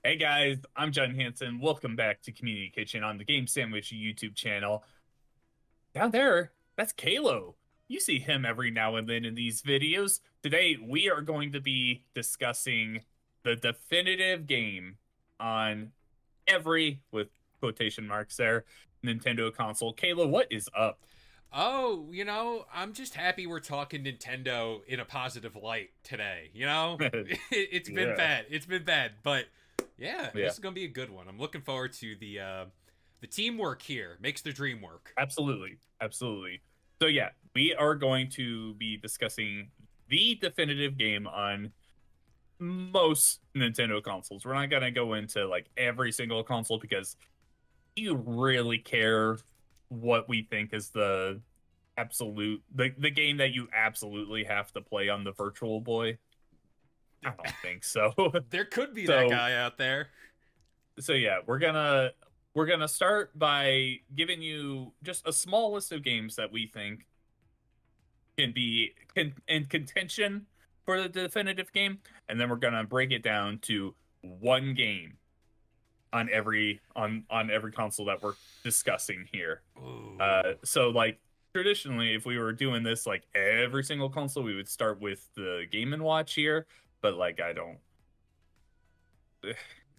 Hey guys, I'm John Hanson. Welcome back to Community Kitchen on the Game Sandwich YouTube channel. Down there, that's Kalo. You see him every now and then in these videos. Today, we are going to be discussing the definitive game on every, with quotation marks there, Nintendo console. Kalo, what is up? Oh, I'm just happy we're talking Nintendo in a positive light today. It's been Yeah, bad. It's been bad, but yeah, yeah, this is gonna be a good one. I'm looking forward to the teamwork here. Makes the dream work. absolutely, absolutely. So yeah, we are going to be discussing the definitive game on most Nintendo consoles. We're not gonna go into like every single console because you really care what we think is the game that you absolutely have to play on the Virtual Boy. I don't think so. There could be that so guy out there. so yeah, we're gonna start by giving you just a small list of games that we think can be in contention for the definitive game, and then we're gonna break it down to one game on every console that we're discussing here. Ooh. So like traditionally, if we were doing this like every single console, we would start with the Game and Watch here. But like I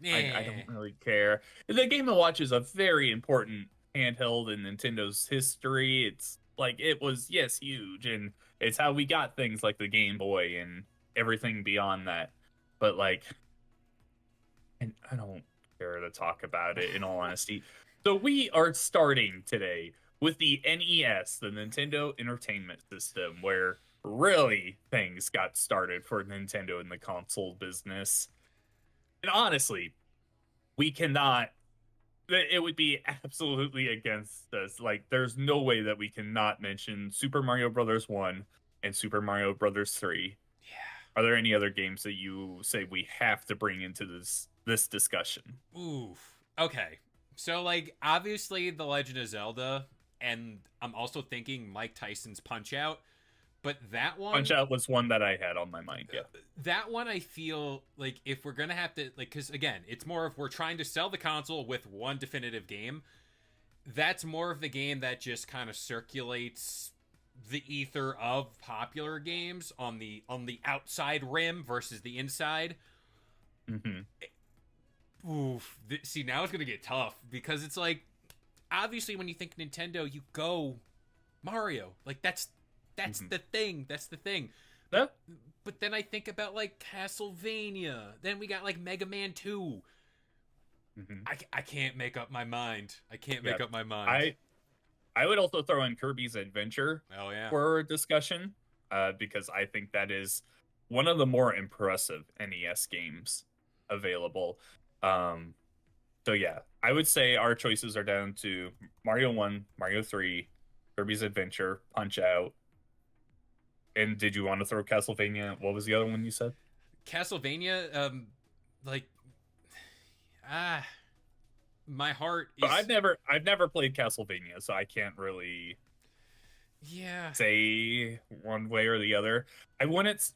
Yeah. don't really care. The Game and Watch is a very important handheld in Nintendo's history. It's like it was, yes, huge, and it's how we got things like the Game Boy and everything beyond that. But like, and I don't care to talk about it in all honesty. So we are starting today with the NES, the Nintendo Entertainment System, where really things got started for Nintendo in the console business. And honestly, we cannot, it would be absolutely against us. Like, there's no way that we cannot mention Super Mario Brothers 1 and Super Mario Brothers 3. Are there any other games that you say we have to bring into this discussion? Yeah. Oof. Okay. So like obviously The Legend of Zelda, and I'm also thinking Mike Tyson's Punch Out, but that Punch one Out was one that I had on my mind. Yeah. that one I feel like if we're gonna have to like, because again, it's more of we're trying to sell the console with one definitive game. That's more of the game that just kind of circulates the ether of popular games on the outside rim versus the inside. Hmm. Oof. See, now it's gonna get tough because it's like obviously when you think Nintendo, you go Mario. Like that's Hmm. the thing. That's the thing. But Yeah. but then I think about like Castlevania. Then we got like Mega Man 2. Hmm. I can't make up my mind. I can't Yeah. make up my mind. I would also throw in Kirby's Adventure Oh yeah. for discussion, because I think that is one of the more impressive NES games available. Um, so yeah, I would say our choices are down to Mario 1, Mario 3, Kirby's Adventure, Punch Out. And did you want to throw Castlevania? What was the other one you said? Castlevania, like ah, my heart But is I've never played Castlevania, so I can't really yeah. say one way or the other. I wouldn't,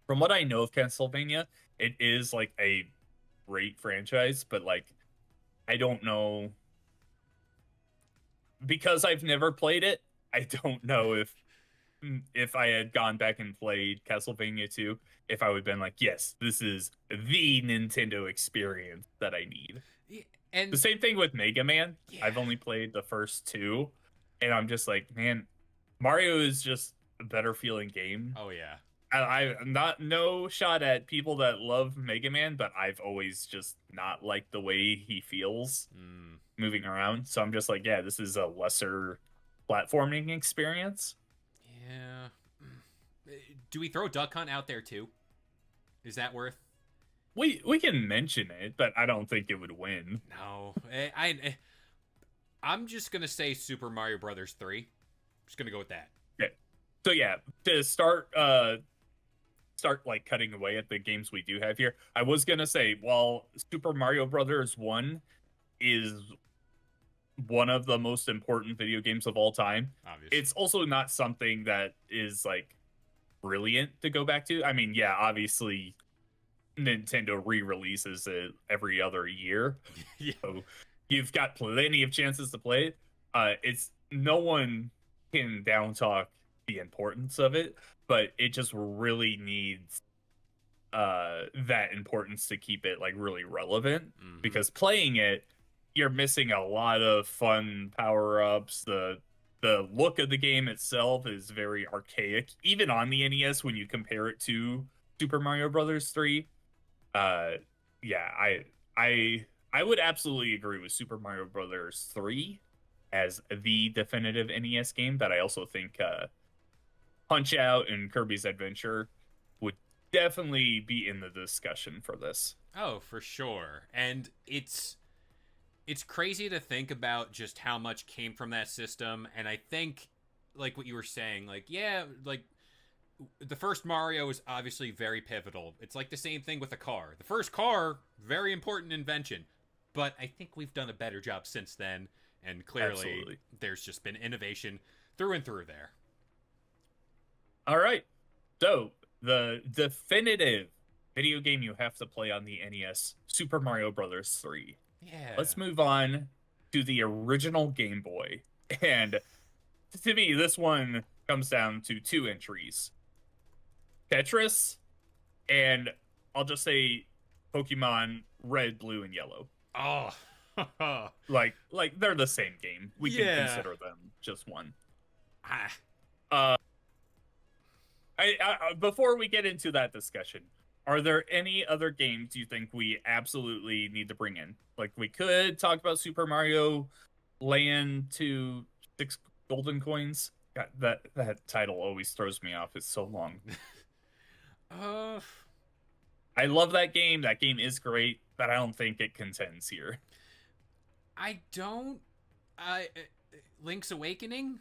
from what I know of Castlevania, it is like a great franchise, but like I don't know because I've never played it. I don't know if I had gone back and played Castlevania 2, if I would have been like, yes, this is the Nintendo experience that I need. Yeah, The and same thing with Mega Man. yeah. I've only played the first two, and I'm just like, man, Mario is just a better feeling game. Oh yeah. I'm not no shot at people that love Mega Man, but I've always just not liked the way he feels Mm. moving around. So I'm just like, yeah, this is a lesser platforming experience. Yeah. Do we throw Duck Hunt out there too? Is that worth? We can mention it, but I don't think it would win. No. I'm just gonna say Super Mario Brothers 3. Just gonna go with that. Okay. So yeah, to start like cutting away at the games we do have here. I was gonna say, while Super Mario Brothers 1 is one of the most important video games of all time, Obviously. it's also not something that is like brilliant to go back to. I mean, yeah, obviously Nintendo re-releases it every other year. Yeah. So you've got plenty of chances to play it. It's no one can down talk the importance of it, but it just really needs that importance to keep it like really relevant, Hmm. because playing it, you're missing a lot of fun power-ups. The look of the game itself is very archaic, even on the NES when you compare it to Super Mario Brothers 3. uh yeah, I would absolutely agree with Super Mario Brothers 3 as the definitive NES game, but I also think Punch Out and Kirby's Adventure would definitely be in the discussion for this. Oh, for sure. And it's crazy to think about just how much came from that system. And I think, like what you were saying, like, yeah, like the first Mario is obviously very pivotal. It's like the same thing with a car. The first car, very important invention. But I think we've done a better job since then. And clearly, Absolutely. there's just been innovation through and through there. All right. So, the definitive video game you have to play on the NES, Super Mario Brothers 3. Yeah. Let's move on to the original Game Boy. And to me, this one comes down to two entries: Tetris, and I'll just say Pokemon Red, Blue, and Yellow. Oh. Like they're the same game. We can Yeah. consider them just one. Ah, Uh, before we get into that discussion, are there any other games you think we absolutely need to bring in? Like, we could talk about Super Mario Land to Six Golden Coins. God, that title always throws me off. It's so long. uh, I love that game. That game is great, but I don't think it contends here. I don't. I Link's Awakening,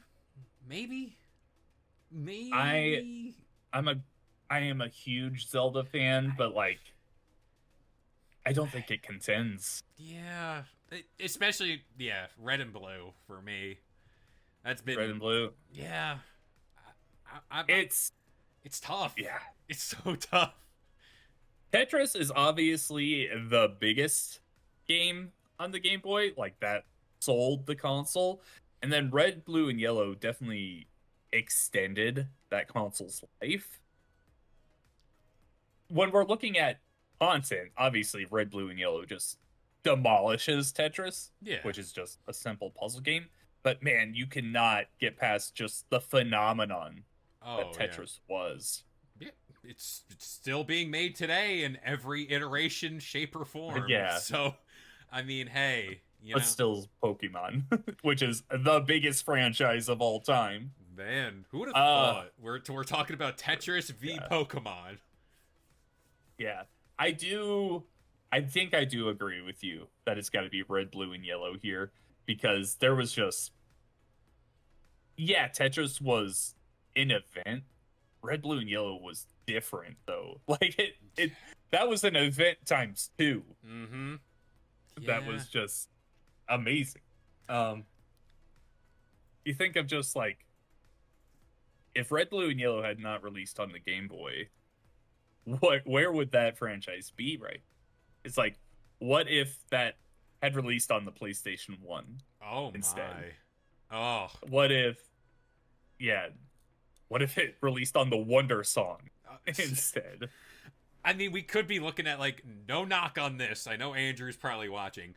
maybe, I maybe. I'm a I am a huge Zelda fan, I, but like I don't think it contends. yeah, especially yeah, Red and Blue for me. That's Red been and Blue. yeah. I'm It's it's tough. yeah. It's so tough. Tetris is obviously the biggest game on the Game Boy, like that sold the console. And then Red, Blue, and Yellow definitely extended that console's life. When we're looking at content, obviously Red, Blue, and Yellow just demolishes Tetris, Yeah. which is just a simple puzzle game. But man, you cannot get past just the phenomenon that Oh yeah. Tetris was. Yeah. It's still being made today in every iteration, shape, or form. Yeah, So, I mean, hey, you but know, still Pokemon, which is the biggest franchise of all time. man, who would have Uh, thought we're talking about Tetris v yeah, Pokemon? yeah. I do. I think I do agree with you that it's got to be Red, Blue, and Yellow here, because there was just, yeah, Tetris was an event. Red, Blue, and Yellow was different though. Like it that was an event times two. Mm-hmm. That Yeah. was just amazing. Um, you think of just like if Red, Blue, and Yellow had not released on the Game Boy, where would that franchise be, right? It's like, what if that had released on the PlayStation 1 Oh instead? my. Oh. What if, yeah, what if it released on the Wonder Song instead? I mean, we could be looking at like no knock on this. I know Andrew's probably watching.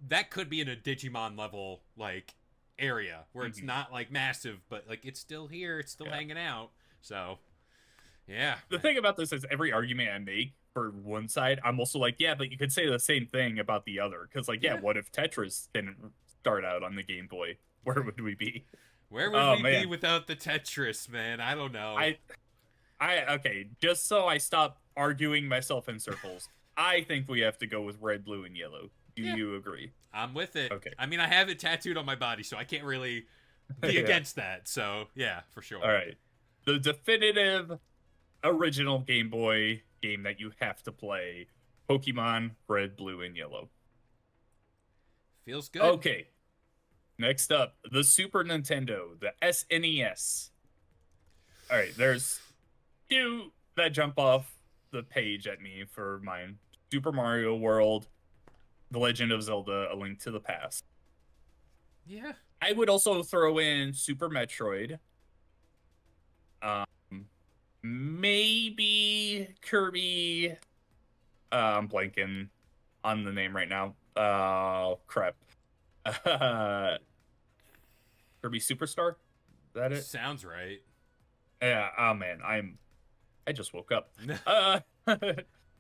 That could be in a Digimon level like area where it's Mhm. not like massive, but like it's still here, it's still Yeah. hanging out. So yeah, The thing about this is every argument I make for one side, I'm also like, yeah, but you could say the same thing about the other. Because, like, yeah, yeah. what if Tetris didn't start out on the Game Boy? Where would we be? Where would Oh we be man, without the Tetris, man? I don't know. I okay, just so I stop arguing myself in circles, I think we have to go with Red, Blue, and Yellow. Do Yeah, you agree? I'm with it. Okay. I mean, I have it tattooed on my body, so I can't really be Yeah. against that. So yeah, for sure. All right. The definitive original Game Boy game that you have to play: Pokemon Red, Blue, and Yellow. Feels good. Okay. Next up, the Super Nintendo, the SNES. All right, there's two that jump off the page at me for mine. Super Mario World, The Legend of Zelda: A Link to the Past. Yeah. I would also throw in Super Metroid. Um, maybe Kirby. I'm blanking on the name right now. Crap. Kirby Superstar. Is that it? Sounds right. Yeah. Oh man, I just woke up. Uh,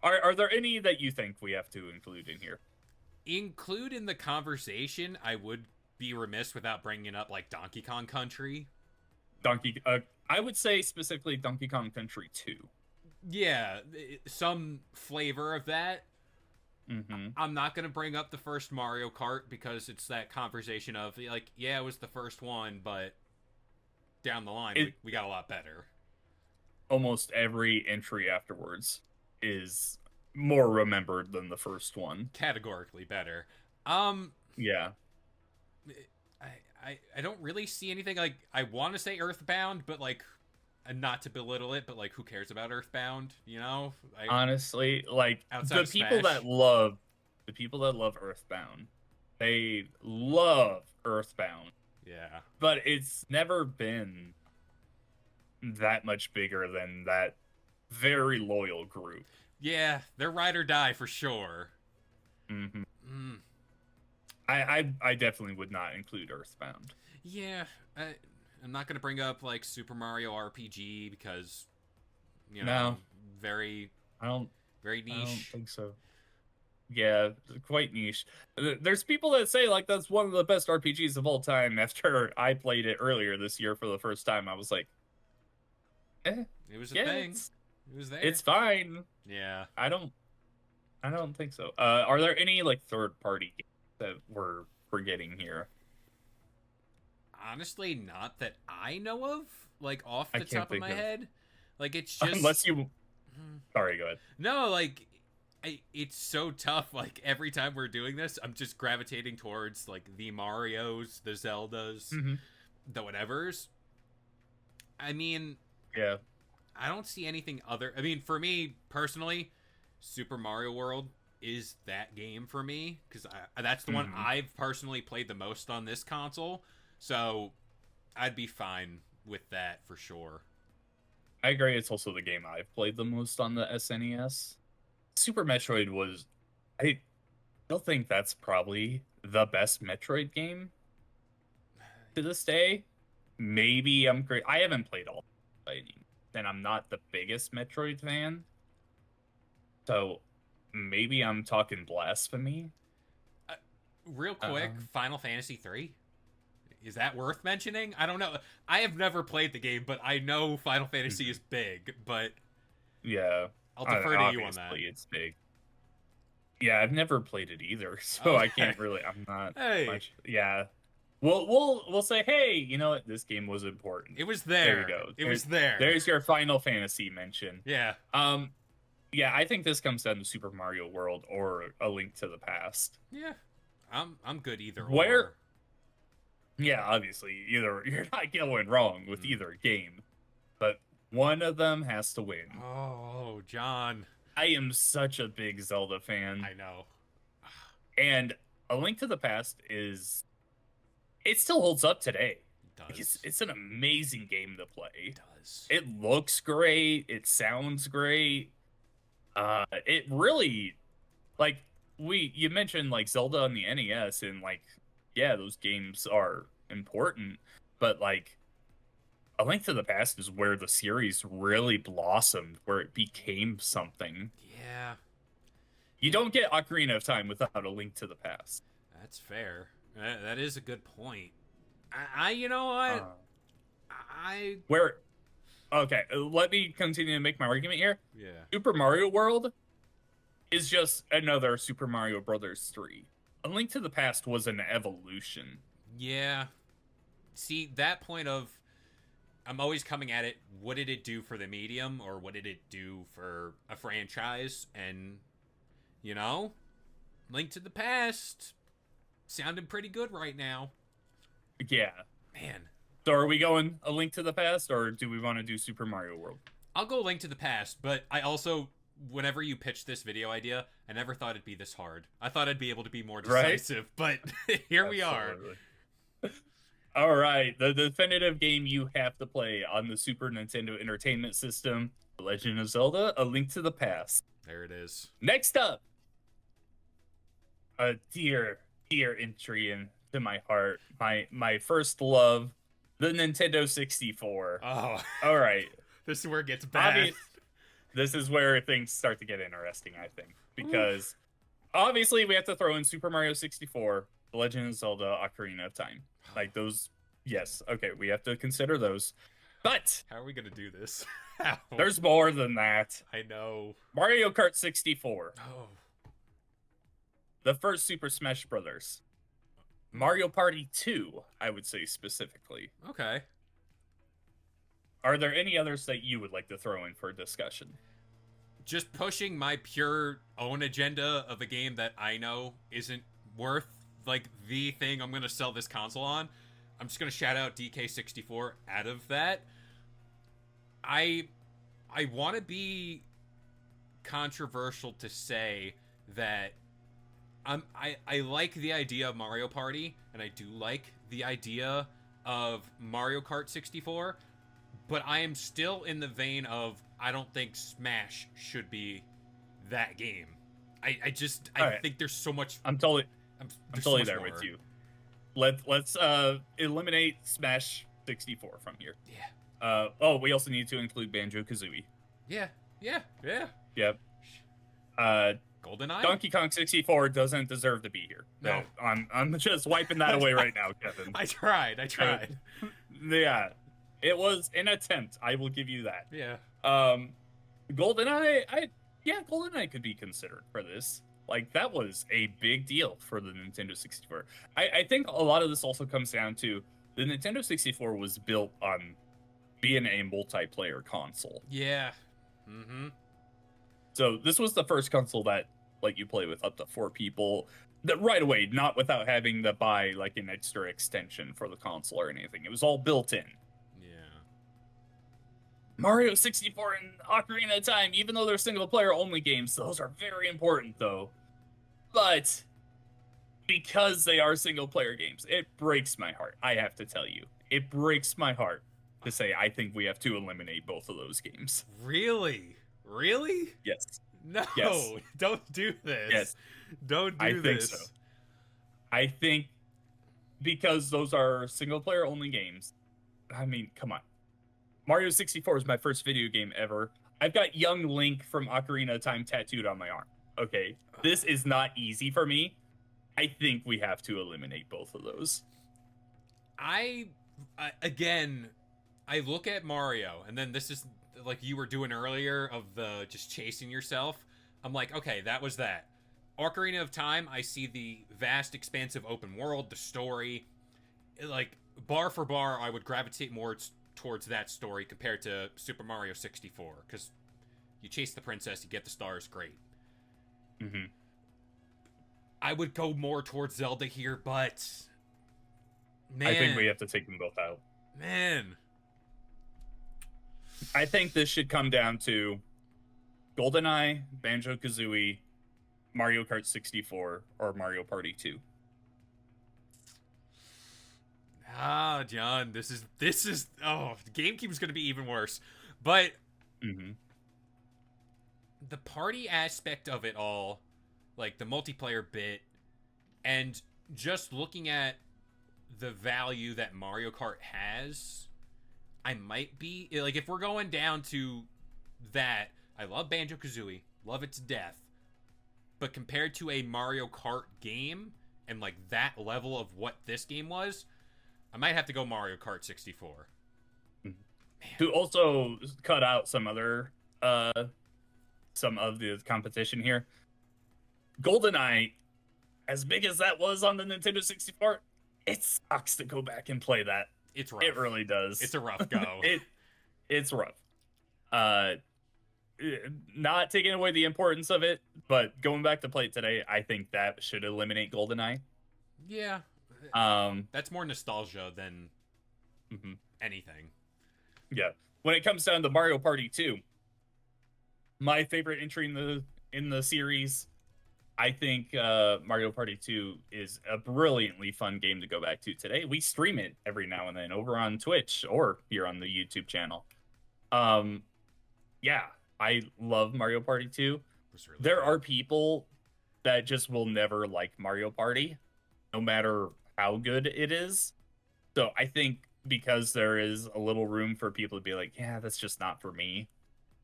are there any that you think we have to include in here? Include in the conversation, I would be remiss without bringing up like Donkey Kong Country. Donkey. I would say specifically Donkey Kong Country 2. Yeah, some flavor of that. Mm-hmm. I'm not going to bring up the first Mario Kart because it's that conversation of like, yeah, it was the first one, but down the line we got a lot better. Almost every entry afterwards is more remembered than the first one. Categorically better. Um Yeah. I don't really see anything like I want to say Earthbound, but like and not to belittle it, but like who cares about Earthbound, you know? Honestly, like Outside of the people that love Earthbound, they love Earthbound, Yeah. but it's never been that much bigger than that very loyal group. Yeah, they're ride or die for sure. Mm-hmm. Mm. I definitely would not include Earthbound. Yeah, I'm not gonna bring up like Super Mario RPG because you know No, very I don't. very I don't niche. think so. Yeah, quite niche. There's people that say like that's one of the best RPGs of all time. After I played it earlier this year for the first time, I was like, eh, It was a yeah, thing. It was there. it's fine. Yeah. I don't think so. Are there any like third party games that we're forgetting here? Honestly, not that I know of, like off I the can't top of think my of head. Like it's just unless you. Sorry, go ahead. no, like it's so tough. Like every time we're doing this, I'm just gravitating towards like the Mario's, the Zeldas, Hmm. the whatevers. I mean, Yeah. I don't see anything other. I mean, for me personally, Super Mario World is that game for me because that's the one Hmm. I've personally played the most on this console. So I'd be fine with that for sure. I agree. It's also the game I've played the most on the SNES. Super Metroid was. I still think that's probably the best Metroid game to this day. Maybe I'm great. I haven't played all by any means, and I'm not the biggest Metroid fan. So maybe I'm talking blasphemy. Uh, Real quick, Um, Final Fantasy 3. Is that worth mentioning? I don't know. I have never played the game, but I know Final Fantasy is big. But yeah, I'll defer to you on that. obviously it's big. Yeah, I've never played it either, so I Okay. can't really. I'm not Hey, much. Yeah, we'll say, hey, you know what? This game was important. it was There you there. go. It was there. There's your Final Fantasy mention. Yeah. Um, yeah, I think this comes down to Super Mario World or A Link to the Past. Yeah. I'm good either Where, or. yeah, obviously, either you're not going wrong with Mm. either game, but one of them has to win. Oh, John. I am such a big Zelda fan, I know. and A Link to the Past is it still holds up today. It Like, does. it's an amazing game to play. It does. It looks great. It sounds great. It really like you mentioned like Zelda on the NES and like yeah, those games are important, but like A Link to the Past is where the series really blossomed, where it became something. Yeah. You don't get Ocarina of Time without A Link to the Past. That's fair. That is a good point. You know what? Uh, I where okay, let me continue to make my argument here. yeah. Super Mario World is just another Super Mario Brothers 3. A Link to the Past was an evolution. Yeah. See, that point of I'm always coming at it, what did it do for the medium or what did it do for a franchise? And you know, Link to the Past sounding pretty good right now. Yeah. Man, So are we going A Link to the Past or do we want to do Super Mario World? I'll go Link to the Past, but I also whenever you pitched this video idea, I never thought it'd be this hard. I thought I'd be able to be more Right? decisive, but here we are. Absolutely. All right, the definitive game you have to play on the Super Nintendo Entertainment System, The Legend of Zelda: A Link to the Past. There it is. Next up, a dear entry into my heart, my first love, the Nintendo 64. Oh, All right, this is where it gets bad. This is where things start to get interesting, I think, because obviously we have to throw in Super Mario 64, The Legend of Zelda: Ocarina of Time. Like those, yes, okay, we have to consider those. But how are we gonna do this? How? There's more than that. I know. Mario Kart 64. Oh. The first Super Smash Brothers. Mario Party 2, I would say specifically. Okay. Are there any others that you would like to throw in for discussion? Just pushing my pure own agenda of a game that I know isn't worth like the thing I'm gonna sell this console on. I'm just gonna shout out DK64 out of that. I want to be controversial to say that I like the idea of Mario Party, and I do like the idea of Mario Kart 64, but I am still in the vein of I don't think Smash should be that game. I right. think there's so much. I'm totally so there more. with you. Let's eliminate Smash 64 from here. Yeah. We also need to include Banjo-Kazooie. Yeah. Yep. GoldenEye? Donkey Kong 64 doesn't deserve to be here. No. I'm just wiping that away right now, Kevin. I tried. Yeah. It was an attempt. I will give you that. Yeah. GoldenEye, GoldenEye could be considered for this. Like, that was a big deal for the Nintendo 64. I think a lot of this also comes down to the Nintendo 64 was built on being a multiplayer console. Yeah. Mm-hmm. So this was the first console that you play with up to 4 people that right away, not without having to buy like an extra extension for the console or anything. It was all built in. Yeah. Mario 64 and Ocarina of Time, even though they're single player only games, those are very important though. But because they are single player games, it breaks my heart. I have to tell you, it breaks my heart to say I think we have to eliminate both of those games. Really? Yes. No, yes. Don't do this. Yes. Don't do I this. think so. I think because those are single player only games. I mean, come on. Mario 64 is my first video game ever. I've got young Link from Ocarina of Time tattooed on my arm. Okay. This is not easy for me. I think we have to eliminate both of those. Again, I look at Mario, and then this is like you were doing earlier of the just chasing yourself. I'm like, okay, that was that. Ocarina of Time, I see the vast, expansive open world, the story. Like, bar for bar, I would gravitate more towards that story compared to Super Mario 64, because you chase the princess, you get the stars, great. Mm-hmm. I would go more towards Zelda here, but man, I think we have to take them both out. Man, I think this should come down to GoldenEye, Banjo-Kazooie, Mario Kart 64, or Mario Party 2. Ah, John, this is GameCube's gonna be even worse. But the party aspect of it all, like the multiplayer bit, and just looking at the value that Mario Kart has, I might be like, if we're going down to that, I love Banjo-Kazooie, love it to death, but compared to a Mario Kart game and like that level of what this game was, I might have to go Mario Kart 64. To also cut out some of the competition here, GoldenEye, as big as that was on the Nintendo 64, it sucks to go back and play that. It's rough. It really does. It's a rough go. It's rough. Not taking away the importance of it, but going back to play it today, I think that should eliminate GoldenEye. Yeah. That's more nostalgia than anything. Yeah. When it comes down to Mario Party 2, my favorite entry in the series. I think Mario Party 2 is a brilliantly fun game to go back to today. We stream it every now and then over on Twitch or here on the YouTube channel. Um, yeah, I love Mario Party 2. It was really There good. are people that just will never like Mario Party, no matter how good it is. So I think because there is a little room for people to be like, yeah, that's just not for me.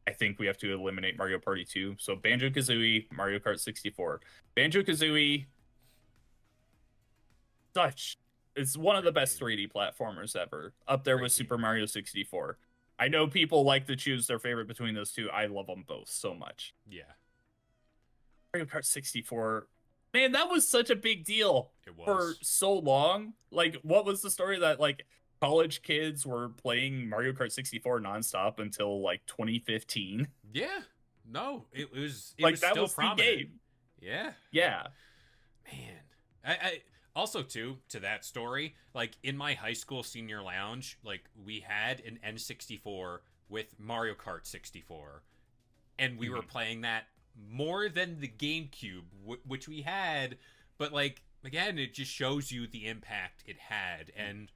I think we have to eliminate Mario Party 2. So Banjo-Kazooie, Mario Kart 64. Banjo-Kazooie, such it's one of the Great best game. 3D platformers ever. Up there Great with game. Super Mario 64. I know people like to choose their favorite between those two. I love them both so much. Yeah, Mario Kart 64. Man, that was such a big deal it for was. so long. Like, what was the story that like college kids were playing Mario Kart 64 nonstop until like 2015? Yeah. No, it was. It Like was that still was the prominent. game. Yeah. Yeah. Man, I also too to that story. Like in my high school senior lounge, like we had an N64 with Mario Kart 64, and we were Mhm. playing that more than the GameCube, which we had. But like again, it just shows you the impact it had. And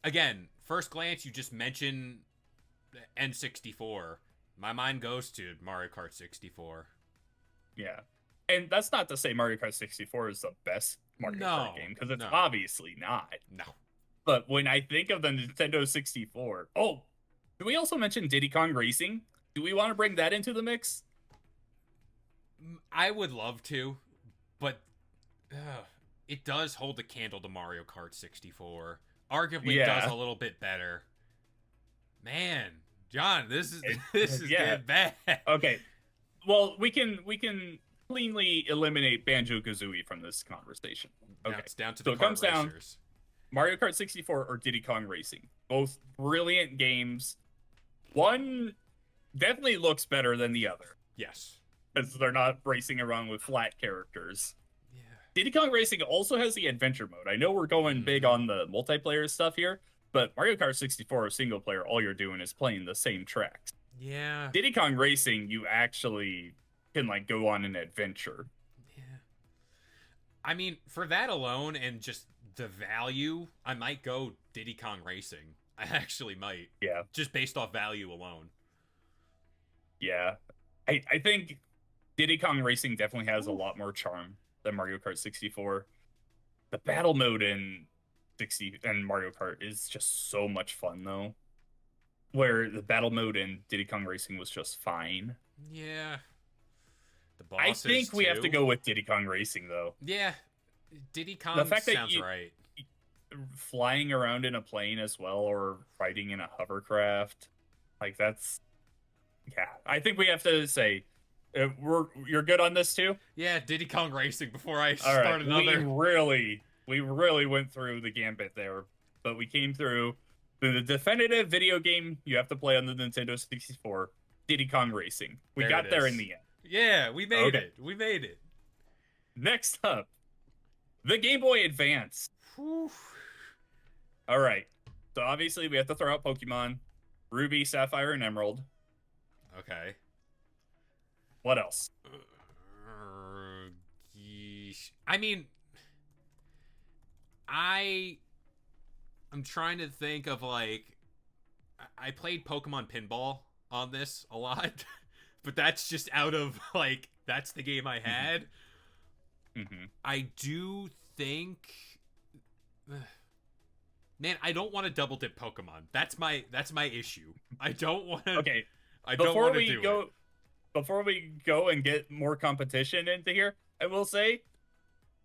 again, first glance, you just mention N64. My mind goes to Mario Kart 64. Yeah. And that's not to say Mario Kart 64 is the best Mario Kart No, game, because it's no, obviously not. no. But when I think of the Nintendo 64, oh, do we also mention Diddy Kong Racing? Do we want to bring that into the mix? I would love to, but it does hold a candle to Mario Kart 64. Arguably, it does Yeah. a little bit better. Man, John, this is this is Yeah. getting bad. Okay. Well, we can cleanly eliminate Banjo-Kazooie from this conversation. Now Okay. it's down to So the it kart comes down racers. Mario Kart 64 or Diddy Kong Racing. Both brilliant games. One definitely looks better than the other Yes. because they're not racing around with flat characters. Yeah. Diddy Kong Racing also has the adventure mode. I know we're going big on the multiplayer stuff here, but Mario Kart 64 is single player. All you're doing is playing the same tracks. Yeah. Diddy Kong Racing, you actually can like go on an adventure. Yeah. I mean, for that alone and just the value, I might go Diddy Kong Racing. I actually might. Yeah, Just based off value alone. yeah. I think Diddy Kong Racing definitely has a lot more charm than Mario Kart 64. The battle mode in 60 and Mario Kart is just so much fun though. Where the battle mode in Diddy Kong Racing was just fine. Yeah. The I bosses think we have to too. go with Diddy Kong Racing though. Yeah. Diddy Kong The fact that sounds you right. flying around in a plane as well or riding in a hovercraft, like that's yeah. I think we have to say you're good on this too. Yeah, Diddy Kong Racing before I All start right, another. we really went through the gambit there, but we came through the definitive video game you have to play on the Nintendo 64, Diddy Kong Racing. We There got it there is. in the end. Yeah, we made Okay. it. We made it. Next up, the Game Boy Advance. Whew. All right, so obviously we have to throw out Pokemon, Ruby, Sapphire, and Emerald. Okay. What else? Yeesh. I mean, I'm trying to think of like I played Pokemon Pinball on this a lot, but that's just out of like that's the game I had. Mm-hmm. I do think man, I don't want to double dip Pokemon. That's my issue. I don't want to Okay, I don't want to do it. before we go and get more competition into here, I will say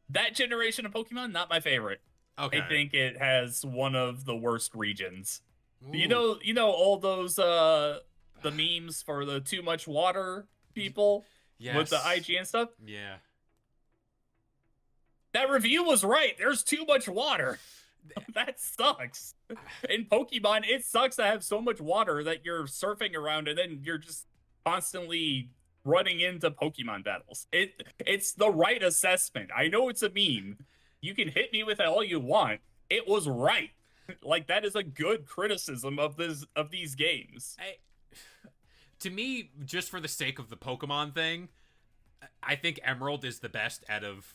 that generation of Pokemon not my favorite. Okay. I think it has one of the worst regions. Ooh. You know all those the memes for the too much water people with the Yes. IG and stuff. Yeah. That review was right. There's too much water. That sucks. In Pokemon, it sucks to have so much water that you're surfing around and then you're just constantly running into Pokemon battles. It's the right assessment. I know it's a meme. You can hit me with it all you want. It was right. Like that is a good criticism of these games. To me, just for the sake of the Pokemon thing, I think Emerald is the best out of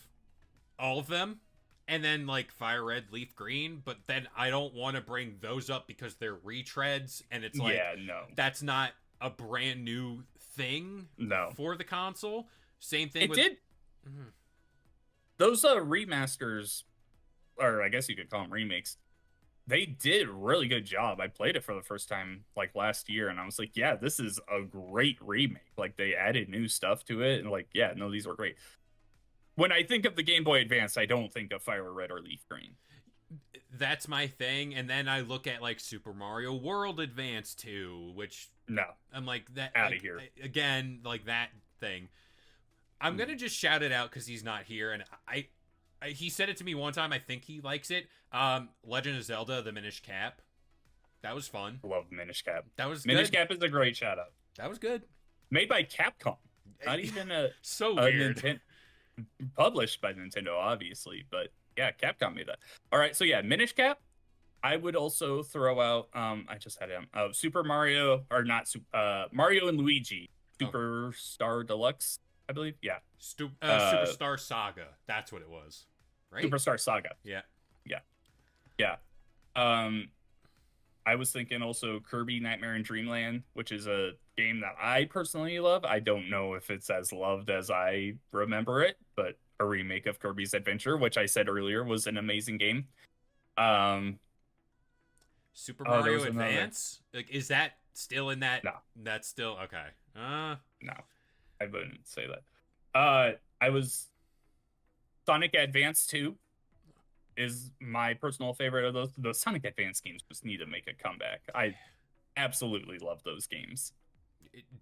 all of them. And then like Fire Red, Leaf Green, but then I don't want to bring those up because they're retreads, and it's like Yeah, no, that's not a brand new thing no. for the console. Same thing It with did Mhm. those remasters, or I guess you could call them remakes. They did a really good job. I played it for the first time like last year, and I was like, yeah, this is a great remake. Like they added new stuff to it, and like, yeah, no, these were great. When I think of the Game Boy Advance, I don't think of Fire Red or Leaf Green. That's my thing. And then I look at like Super Mario World Advance 2, which No, I'm like that out like, of here. again, like that thing. I'm gonna just shout it out because he's not here, and he said it to me one time. I think he likes it. Legend of Zelda: The Minish Cap. That was fun. Love Minish Cap. That was Minish good. Cap is a great shout out. That was good. Made by Capcom, not even So a weird. published by Nintendo, obviously, but yeah, Capcom made that. All right, so yeah, Minish Cap. I would also throw out. I just had him. Super Mario, or not? Mario and Luigi Oh. Superstar Deluxe, I believe. Yeah, Superstar Saga. That's what it was, right? Superstar Saga. Yeah. Yeah. I was thinking also Kirby Nightmare in Dreamland, which is a game that I personally love. I don't know if it's as loved as I remember it, but a remake of Kirby's Adventure, which I said earlier was an amazing game. Super Oh, there Mario was another. Advance. Like, is that still in that? No. That's still okay. No, I wouldn't say that. I was Sonic Advance 2 is my personal favorite of those. Those Sonic Advance games just need to make a comeback. I absolutely love those games.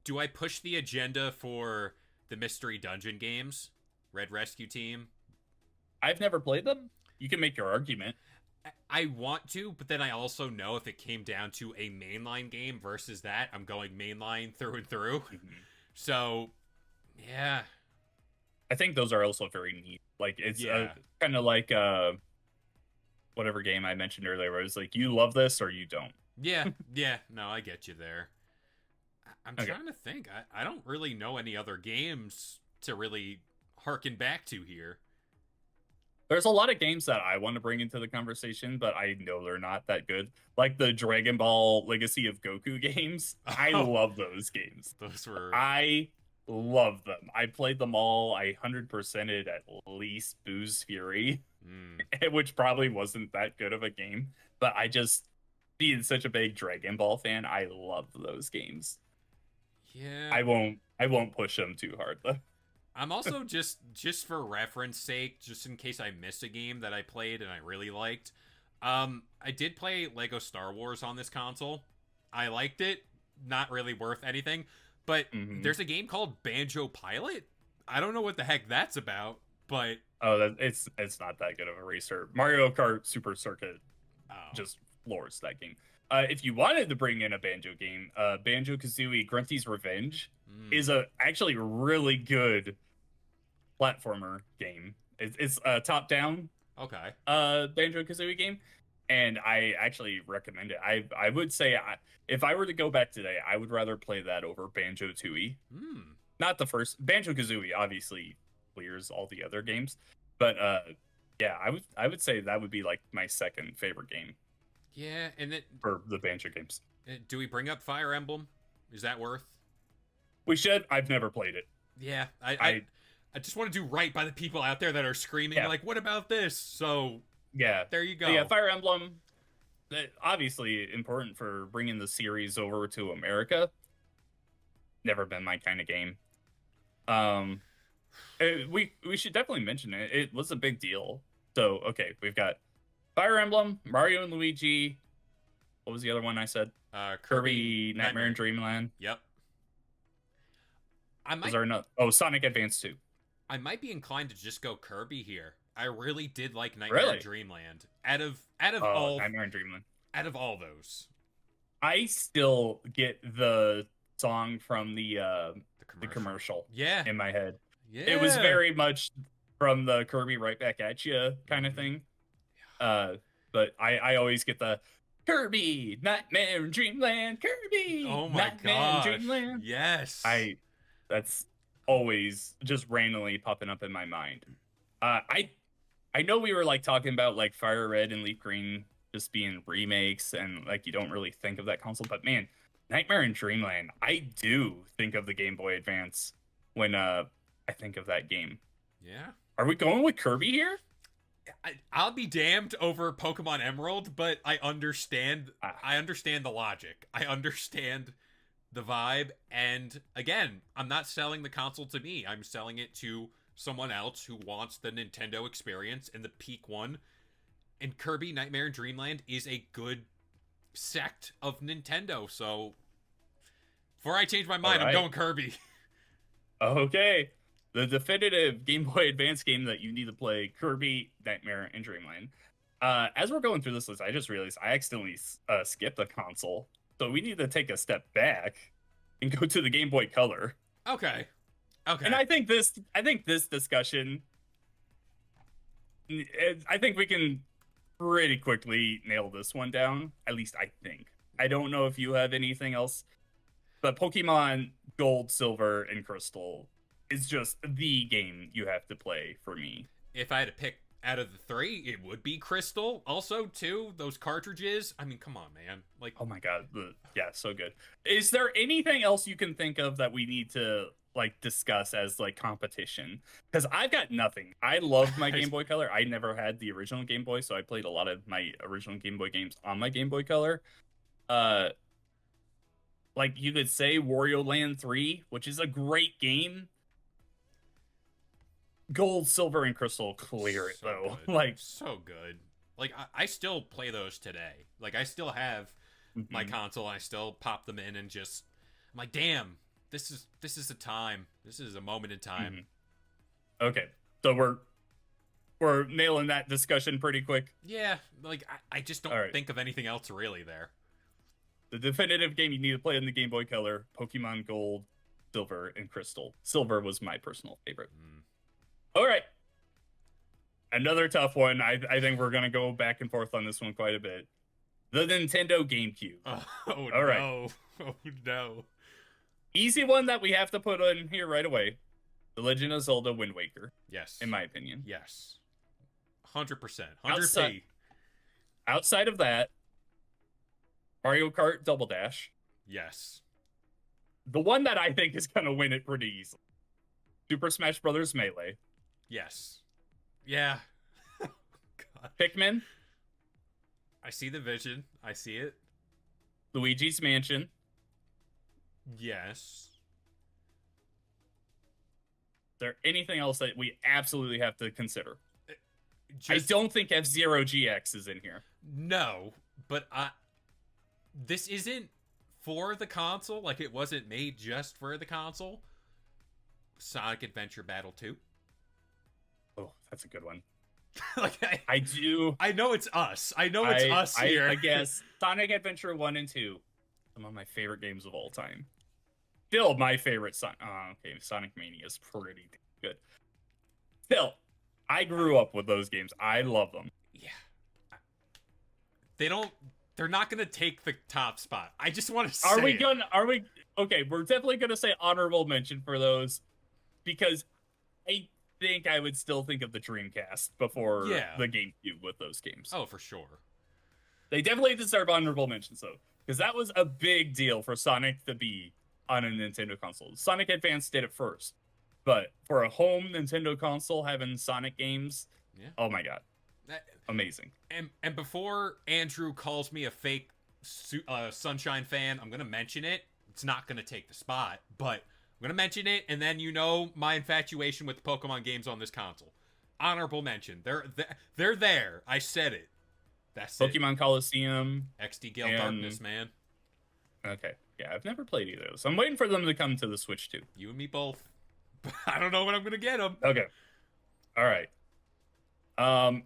Do I push the agenda for the Mystery Dungeon games? Red Rescue Team. I've never played them. You can make your argument. I want to, but then I also know if it came down to a mainline game versus that, I'm going mainline through and through. So, yeah. I think those are also very neat. Like it's Yeah. kind of like whatever game I mentioned earlier, where it's like you love this or you don't. Yeah, yeah. No, I get you there. I'm Okay. trying to think. I don't really know any other games to really harken back to here. There's a lot of games that I want to bring into the conversation, but I know they're not that good. Like the Dragon Ball Legacy of Goku games. I Oh. love those games. Those were I love them. I played them all. I 100%ed at least Boo's Fury, which probably wasn't that good of a game. But I just, being such a big Dragon Ball fan, I love those games. yeah. I won't push them too hard though. I'm also just for reference sake, just in case I miss a game that I played and I really liked. I did play Lego Star Wars on this console. I liked it. Not really worth anything, but Mhm. there's a game called Banjo Pilot. I don't know what the heck that's about, but It's not that good of a racer. Mario Kart Super Circuit oh, just floors that game. If you wanted to bring in a Banjo game, Banjo Kazooie Grunty's Revenge is a actually really good platformer game. It's a top down okay. Banjo Kazooie game, and I actually recommend it. I would say if I were to go back today, I would rather play that over Banjo Tooie. Not the first Banjo Kazooie, obviously clears all the other games, but yeah, I would say that would be like my second favorite game Yeah, and then for the Banjo games. do we bring up Fire Emblem? Is that worth? We should. I've never played it. Yeah, I just want to do right by the people out there that are screaming like, "What about this?" So Yeah, there you go. So yeah, Fire Emblem, obviously important for bringing the series over to America. Never been my kind of game. We should definitely mention it. It was a big deal. So okay, we've got Fire Emblem, Mario and Luigi. What was the other one I said? Kirby Nightmare in Dreamland. Yep. Was there another? Oh, Sonic Advance 2. I might be inclined to just go Kirby here. I really did like Nightmare in Dreamland. Out of all Nightmare in Dreamland. Out of all those, I still get the song from the commercial yeah, in my head. Yeah, It was very much from the Kirby Right Back at You kind of thing. But I always get the Kirby, Nightmare in Dreamland, Kirby, Oh my Nightmare in gosh. Dreamland. Yes. I that's always just randomly popping up in my mind. I know we were like talking about like Fire Red and Leaf Green just being remakes and like you don't really think of that console, but man, Nightmare in Dreamland, I do think of the Game Boy Advance when I think of that game. Yeah. Are we going with Kirby here? I'll be damned over Pokemon Emerald, but I understand. Ah, I understand the logic. I understand the vibe. And again, I'm not selling the console to me. I'm selling it to someone else who wants the Nintendo experience and the peak one. And Kirby Nightmare in Dreamland is a good sect of Nintendo. So before I change my mind, I'm going Kirby. Okay. The definitive Game Boy Advance game that you need to play, Kirby Nightmare in Dreamland. As we're going through this list, I just realized I accidentally skipped a console. So we need to take a step back and go to the Game Boy Color. Okay. Okay. And I think this discussion, I think we can pretty quickly nail this one down. At least I think. I don't know if you have anything else, but Pokemon Gold, Silver, and Crystal is just the game you have to play for me. If I had to pick out of the three, it would be Crystal. Also, too, those cartridges. I mean, come on, man. Like, oh my god, yeah, so good. Is there anything else you can think of that we need to like discuss as like competition? Because I've got nothing. I love my Game Boy Color. I never had the original Game Boy, so I played a lot of my original Game Boy games on my Game Boy Color. Like you could say Wario Land 3, which is a great game. Gold, Silver, and Crystal clear it though. Good. Like so good. Like I still play those today. Like I still have my console. And I still pop them in and just I'm like, damn, this is a time. This is a moment in time. Okay, so we're nailing that discussion pretty quick. Yeah, like I just don't think of anything else really there. The definitive game you need to play in the Game Boy Color: Pokemon Gold, Silver, and Crystal. Silver was my personal favorite. All right. Another tough one. I think we're going to go back and forth on this one quite a bit. The Nintendo GameCube. Oh, all right. No. Oh, no. Easy one that we have to put in here right away. The Legend of Zelda Wind Waker. Yes. In my opinion. Yes. 100%. 100%. Outside of that, Mario Kart Double Dash. Yes. The one that I think is going to win it pretty easily. Super Smash Bros. Melee. Yes. Yeah. God. Pikmin. I see the vision. I see it. Luigi's Mansion. Yes. Is there anything else that we absolutely have to consider? I don't think F-Zero GX is in here. No, but this isn't for the console. Like, it wasn't made just for the console. Sonic Adventure Battle 2. Oh, that's a good one. Like I do. I know it's us. I know it's us here. I guess Sonic Adventure 1 and 2. Some of my favorite games of all time. Still my favorite Sonic Mania is pretty good. Still, I grew up with those games. I love them. Yeah. They're not gonna take the top spot. I just want to say okay, we're definitely gonna say honorable mention for those because I think I would still think of the Dreamcast before the GameCube with those games. Oh, for sure. They definitely deserve honorable mentions though, because that was a big deal for Sonic to be on a Nintendo console. Sonic Advance did it first, but for a home Nintendo console having Sonic games, oh my god, amazing. And before Andrew calls me a fake Sunshine fan, I'm gonna mention it. It's not gonna take the spot, but I'm gonna mention it, and then you know my infatuation with the Pokemon games on this console. Honorable mention. They're there. I said it. That's Pokemon Coliseum, XD Gale Darkness, man. Okay, yeah, I've never played either of those. I'm waiting for them to come to the Switch too. You and me both. I don't know when I'm gonna get them. Okay, all right.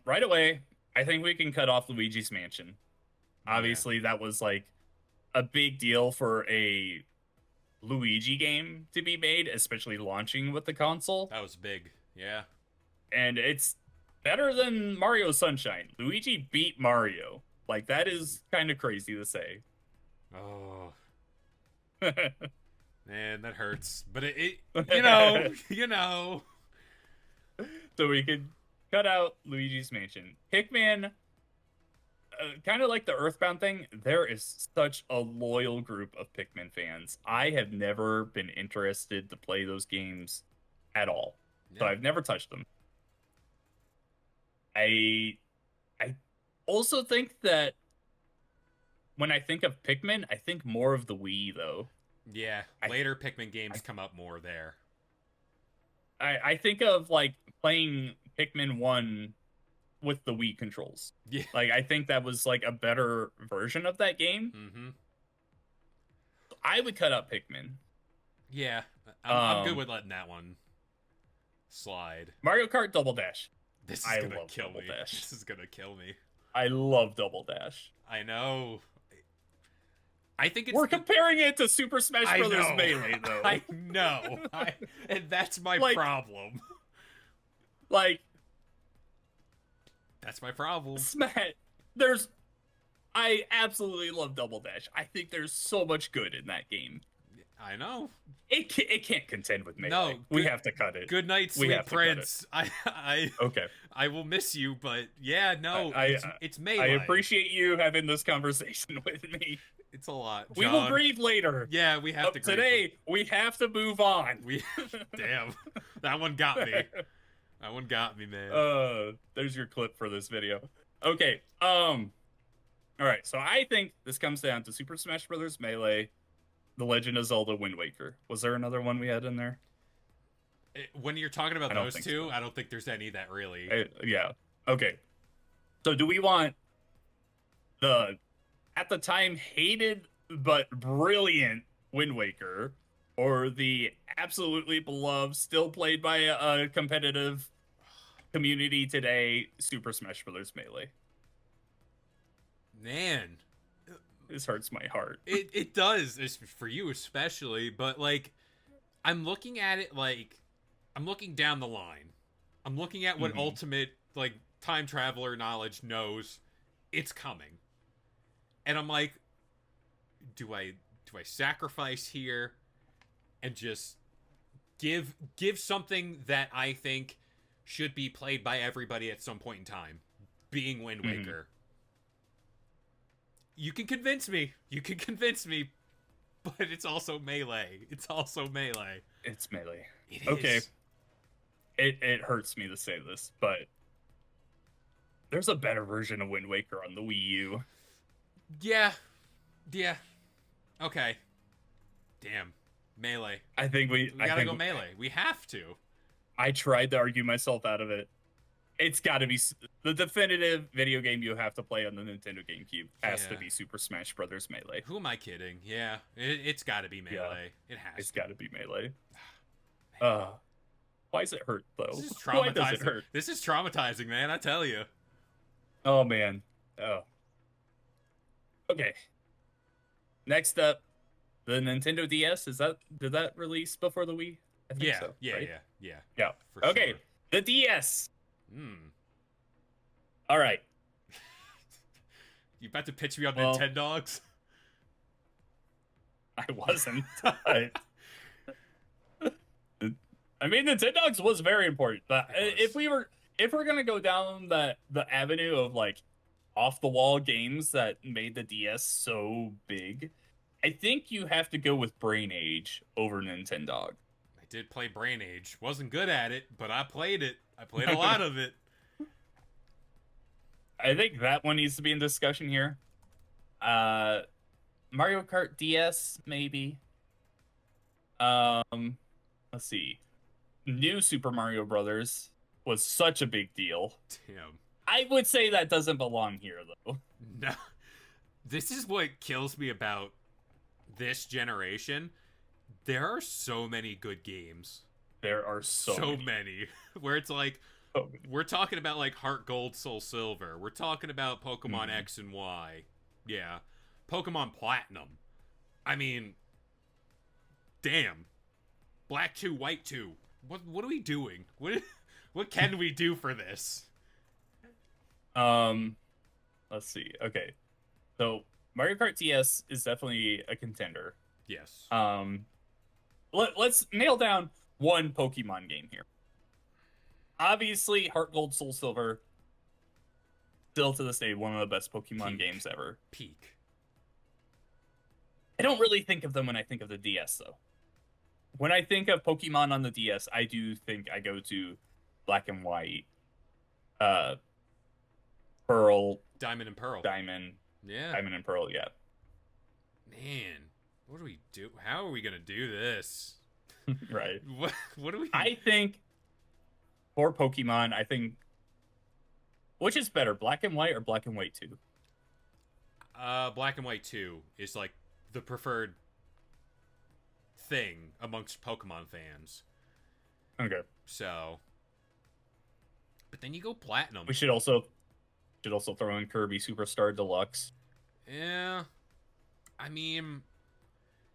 Right away, I think we can cut off Luigi's Mansion. Obviously, that was like a big deal for a Luigi game to be made, especially launching with the console. That was big, yeah. And it's better than Mario Sunshine. Luigi beat Mario. Like, that is kind of crazy to say. Oh, man, that hurts. But it you know, you know. So we could cut out Luigi's Mansion. Pikmin, kind of like the Earthbound thing, there is such a loyal group of Pikmin fans. I have never been interested to play those games at all. So Yeah. I've never touched them. I also think that when I think of Pikmin, I think more of the Wii though. Yeah, I later Pikmin games I, come up more there. I think of like playing Pikmin 1 with the Wii controls. Yeah. Like I think that was like a better version of that game. Mm-hmm. I would cut out Pikmin. Yeah, I'm good Um with letting that one slide. Mario Kart Double Dash. This is I gonna love kill Double me. Dash. This is gonna kill me. I love Double Dash. I know. I think it's We're comparing it to Super Smash I Brothers know. Melee though. I know. And that's my Like- problem. Like That's my problem. Smash I absolutely love Double Dash. I think there's so much good in that game. I know. It can't contend with Melee. No, we good- have to cut it. Good night, We sweet have to cut prince. I Okay. I will miss you, but yeah, no, I- it's I Melee. appreciate you having this conversation with me. It's a lot. We will John. grieve later. Yeah, we have to grieve. Today, we have to move on. We damn. That one got me. That one got me, man. There's your clip for this video. Okay. All right. So I think this comes down to Super Smash Bros. Melee, The Legend of Zelda: Wind Waker. Was there another one we had in there? When you're talking about I don't those think two, so. I don't think there's any that really. Yeah. Okay. So do we want the at the time hated but brilliant Wind Waker, or the absolutely beloved, still played by a competitive community today, Super Smash Bros. Melee? Man, This hurts my heart. it does. It's for you especially, but like, I'm looking at it like, I'm looking down the line. I'm looking at what Mhm. ultimate like time traveler knowledge knows it's coming, and I'm like, do I sacrifice here and just give something that I think should be played by everybody at some point in time, being Wind Mhm. Waker? You can convince me. You can convince me, but it's also Melee. It's also Melee. It's Melee. It Okay. is. It hurts me to say this, but there's a better version of Wind Waker on the Wii U. Yeah. Yeah. Okay. Damn. Melee. I think We I gotta think go Melee. We have to. I tried to argue myself out of it. It's got to be the definitive video game you have to play on the Nintendo GameCube. Has to Yeah. be Super Smash Bros. Melee. Who am I kidding? Yeah. It's gotta be Melee. It has It's to. got to be Melee. Why does it hurt though? This is Why does it traumatizing. hurt? This is traumatizing, man. I tell you. Oh man. Oh. Okay. Next up, the Nintendo DS. Did that release before the Wii? I think Yeah. so, Yeah. right? Yeah. Yeah. For Okay. sure. The DS. Hmm. All right. You about to pitch me on Well- Nintendogs? I wasn't. I mean, Nintendogs was very important, but It was. if we're gonna go down the avenue of like off the wall games that made the DS so big, I think you have to go with Brain Age over Nintendog. I did play Brain Age. Wasn't good at it, but I played it. I played a lot of it. I think that one needs to be in discussion here. Mario Kart DS, maybe. Let's see. New Super Mario Brothers was such a big deal. Damn. I would say that doesn't belong here, though. No. This is what kills me about this generation. There are so many good games. There are so many. many. Where it's like, So many. we're talking about like Heart Gold, Soul Silver. We're talking about Pokemon Mhm. X and Y. Yeah. Pokemon Platinum. I mean, damn. Black 2, White 2. What are we doing? What can we do for this? Let's see. Okay. So Mario Kart DS is definitely a contender. Yes. Um, let's nail down one Pokemon game here. Obviously, Heart Gold, Soul Silver, still to this day one of the best Pokemon Peak. games ever. Peak. I don't really think of them when I think of the DS though. When I think of Pokemon on the DS, I do think I go to Black and White, uh, Pearl, Diamond and Pearl. Diamond, Yeah. Diamond and Pearl. Yeah, Man, what do we do? How are we gonna do this? right. What do we? I think for Pokemon, I think which is better, Black and White or Black and White 2? Black and White 2 is like the preferred thing amongst Pokemon fans. Okay. So, but then you go Platinum. We should also throw in Kirby Superstar Deluxe. Yeah, I mean,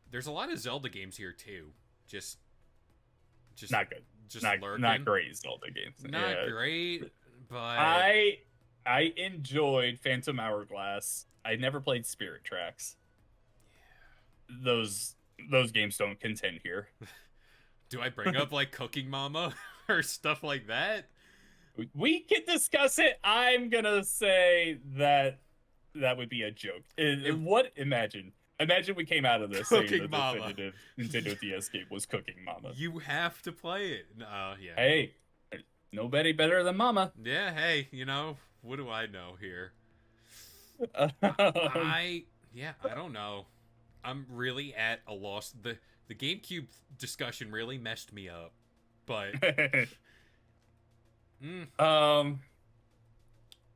there's a lot of Zelda games here too. Just Not good. just Not lurking. not great Zelda games. Not Yeah. great, but I enjoyed Phantom Hourglass. I never played Spirit Tracks. Those games don't contend here. do I bring up like Cooking Mama or stuff like that? We can discuss it. I'm gonna say that would be a joke. Imagine we came out of this saying Cooking the Mama. definitive Nintendo DS game was Cooking Mama. You have to play it. Yeah. Hey, nobody better than Mama. Yeah. Hey, what do I know here? Um, I don't know. I'm really at a loss. The GameCube discussion really messed me up, but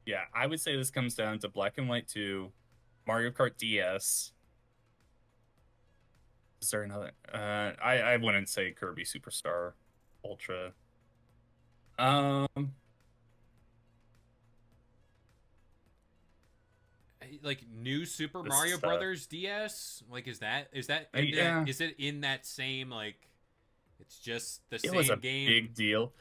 yeah, I would say this comes down to Black and White 2, Mario Kart DS. Is there another? I wouldn't say Kirby Superstar Ultra. like new Super This Mario is Brothers DS. Like, is that yeah. is it in that same like? It's just the It same was a game. big deal.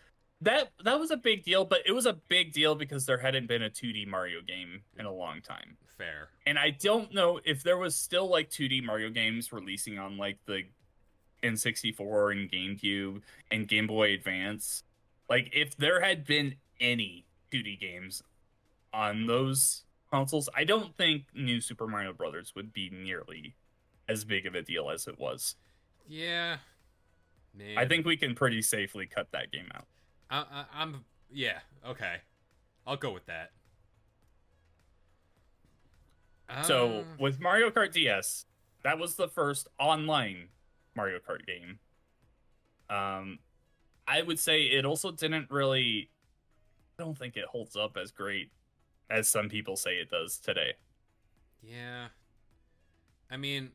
That was a big deal, but it was a big deal because there hadn't been a 2D Mario game in a long time. Fair. And I don't know if there was still like 2D Mario games releasing on like the N64 and GameCube and Game Boy Advance. Like if there had been any 2D games on those consoles, I don't think New Super Mario Brothers would be nearly as big of a deal as it was. Yeah. Man. I think we can pretty safely cut that game out. I'm yeah, okay. I'll go with that. So with Mario Kart DS, that was the first online Mario Kart game. I would say it also didn't really. I don't think it holds up as great as some people say it does today. Yeah. I mean,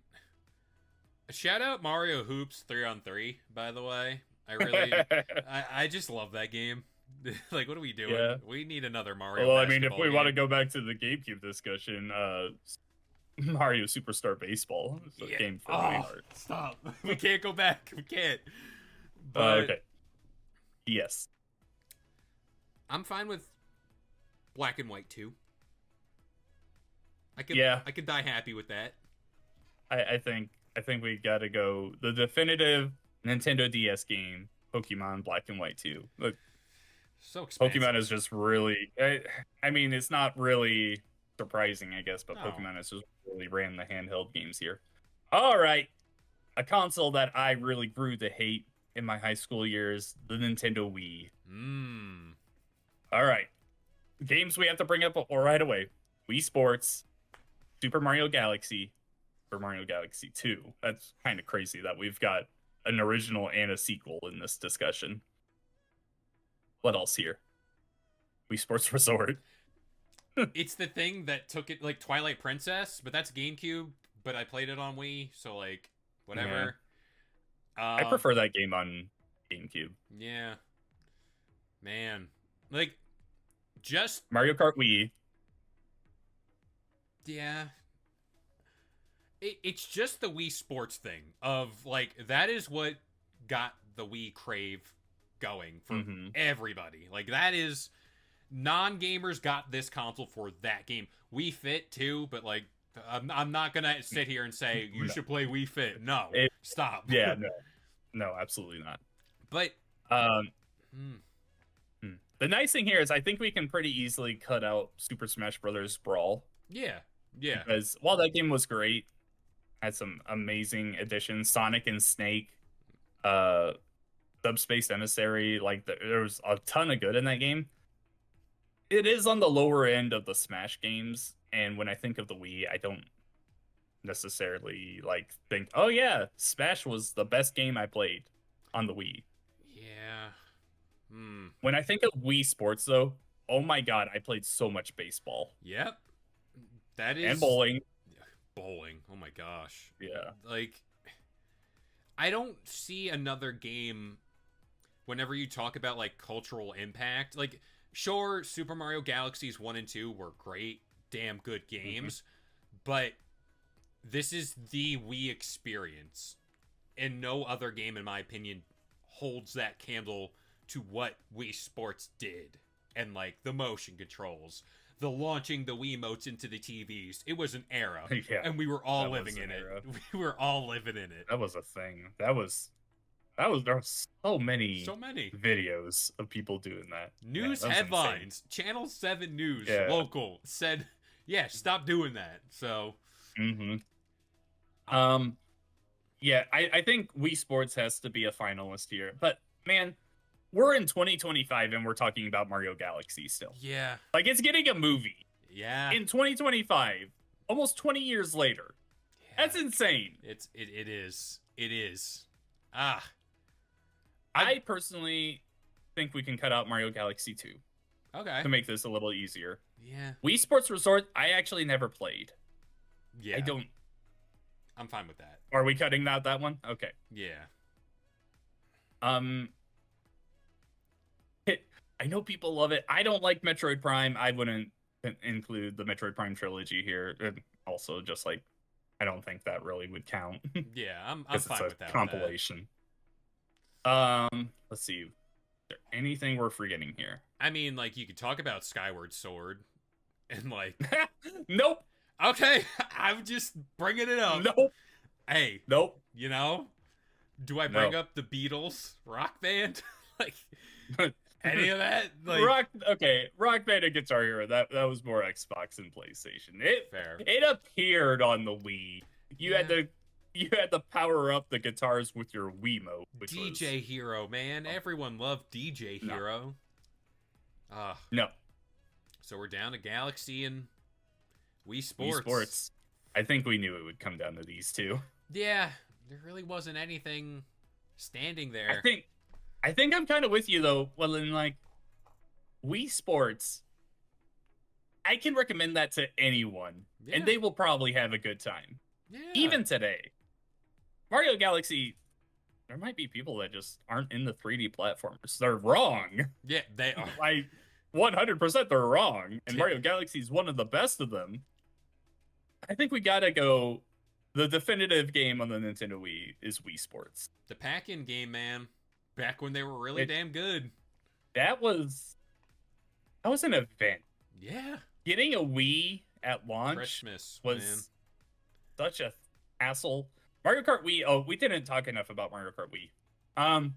shout out Mario Hoops 3-on-3, by the way. I really, I just love that game. Like, what are we doing? Yeah. We need another Mario. Well, I mean, if we game. want to go back to the GameCube discussion, Mario Superstar Baseball is a game for my heart. Stop. We can't go back. We can't. But Okay. Yes. I'm fine with Black and White 2. I could die happy with that. I think we gotta go the definitive Nintendo DS game, Pokemon Black and White 2. Look, so expensive. Pokemon is just really. I mean, it's not really surprising, I guess, but No. Pokemon has just really ran the handheld games here. All right, a console that I really grew to hate in my high school years, the Nintendo Wii. All right, games we have to bring up right away: Wii Sports, Super Mario Galaxy, Super Mario Galaxy 2. That's kind of crazy that we've got an original and a sequel in this discussion. What else here? Wii Sports Resort. It's the thing that took it, like Twilight Princess, but that's GameCube, but I played it on Wii, so like, whatever. I prefer that game on GameCube. Yeah. Man. Like, just... Mario Kart Wii. Yeah. It's just the Wii Sports thing of, like, that is what got the Wii crave going for everybody. Like, that is... Non-gamers got this console for that game. Wii Fit, too, but, like, I'm not gonna sit here and say you No. should play Wii Fit. No, It, stop. yeah, no, absolutely not. But Um, mm, the nice thing here is I think we can pretty easily cut out Super Smash Brothers Brawl yeah, yeah, because while that game was great, had some amazing additions, Sonic and Snake, uh, Subspace Emissary, like there was a ton of good in that game. It is on the lower end of the Smash games, and when I think of the Wii, I don't necessarily like think, oh yeah, Smash was the best game I played on the Wii. yeah. Hmm. When I think of Wii Sports though, oh my god, I played so much baseball Yep. That and is bowling. bowling. Oh my gosh. Yeah. Like, I don't see another game whenever you talk about like cultural impact. Like, sure, Super Mario Galaxies 1 and 2 were great, damn good games, but this is the Wii experience. And no other game, in my opinion, holds that candle to what Wii Sports did. And like the motion controls, the launching the Wiimotes into the TVs. It was an era. Yeah, And we were all that was living in an it. era. We were all living in it. That was a thing. There was so many So many. videos of people doing that. News that was headlines. Channel 7 News, Yeah. local, said, yeah, stop doing that. So, insane. Yeah, I think Wii Sports has to be a finalist here. But man, we're in 2025 and we're talking about Mario Galaxy still. yeah. Like it's getting a movie Yeah. in 2025, almost 20 years later. Yeah. That's insane. It is. It is. Ah. I personally think we can cut out Mario Galaxy 2 Okay. to make this a little easier. Yeah. Wii Sports Resort, I actually never played. Yeah. I don't. I'm fine with that. Are we cutting out that one? Okay. Yeah. I know people love it. I don't like Metroid Prime. I wouldn't include the Metroid Prime trilogy here. And also, just like, I don't think that really would count. Yeah, I'm Because fine it's with a that. compilation. Let's see. Is there anything we're forgetting here? I mean, like, you could talk about Skyward Sword and, like, Nope. okay, I'm just bringing it up. Nope. Hey, Nope. you know, do I No. bring up the Beatles rock band? Like, any of that? Like, Rock Band and Guitar Hero. That was more Xbox and PlayStation. fair. It appeared on the Wii. You had to power up the guitars with your Wiimote, which DJ was, Hero, man. Everyone loved DJ No. Hero. no. So we're down to Galaxy and Wii Wii Sports. Sports. I think we knew it would come down to these two. Yeah, there really wasn't anything standing there. I think I'm kind of with you though. Well, in like Wii Sports, I can recommend that to anyone, Yeah. and they will probably have a good time, Yeah. even today. Mario Galaxy, there might be people that just aren't in the 3D platformers. They're wrong. Yeah, they are. Like 100%, they're wrong, and Mario Galaxy is one of the best of them. I think we gotta go. The definitive game on the Nintendo Wii is Wii Sports. The pack-in game, man. Back when they were really damn good. That was an event. Yeah. Getting a Wii at launch Christmas was man. such a hassle. Mario Kart Wii. Oh, we didn't talk enough about Mario Kart Wii.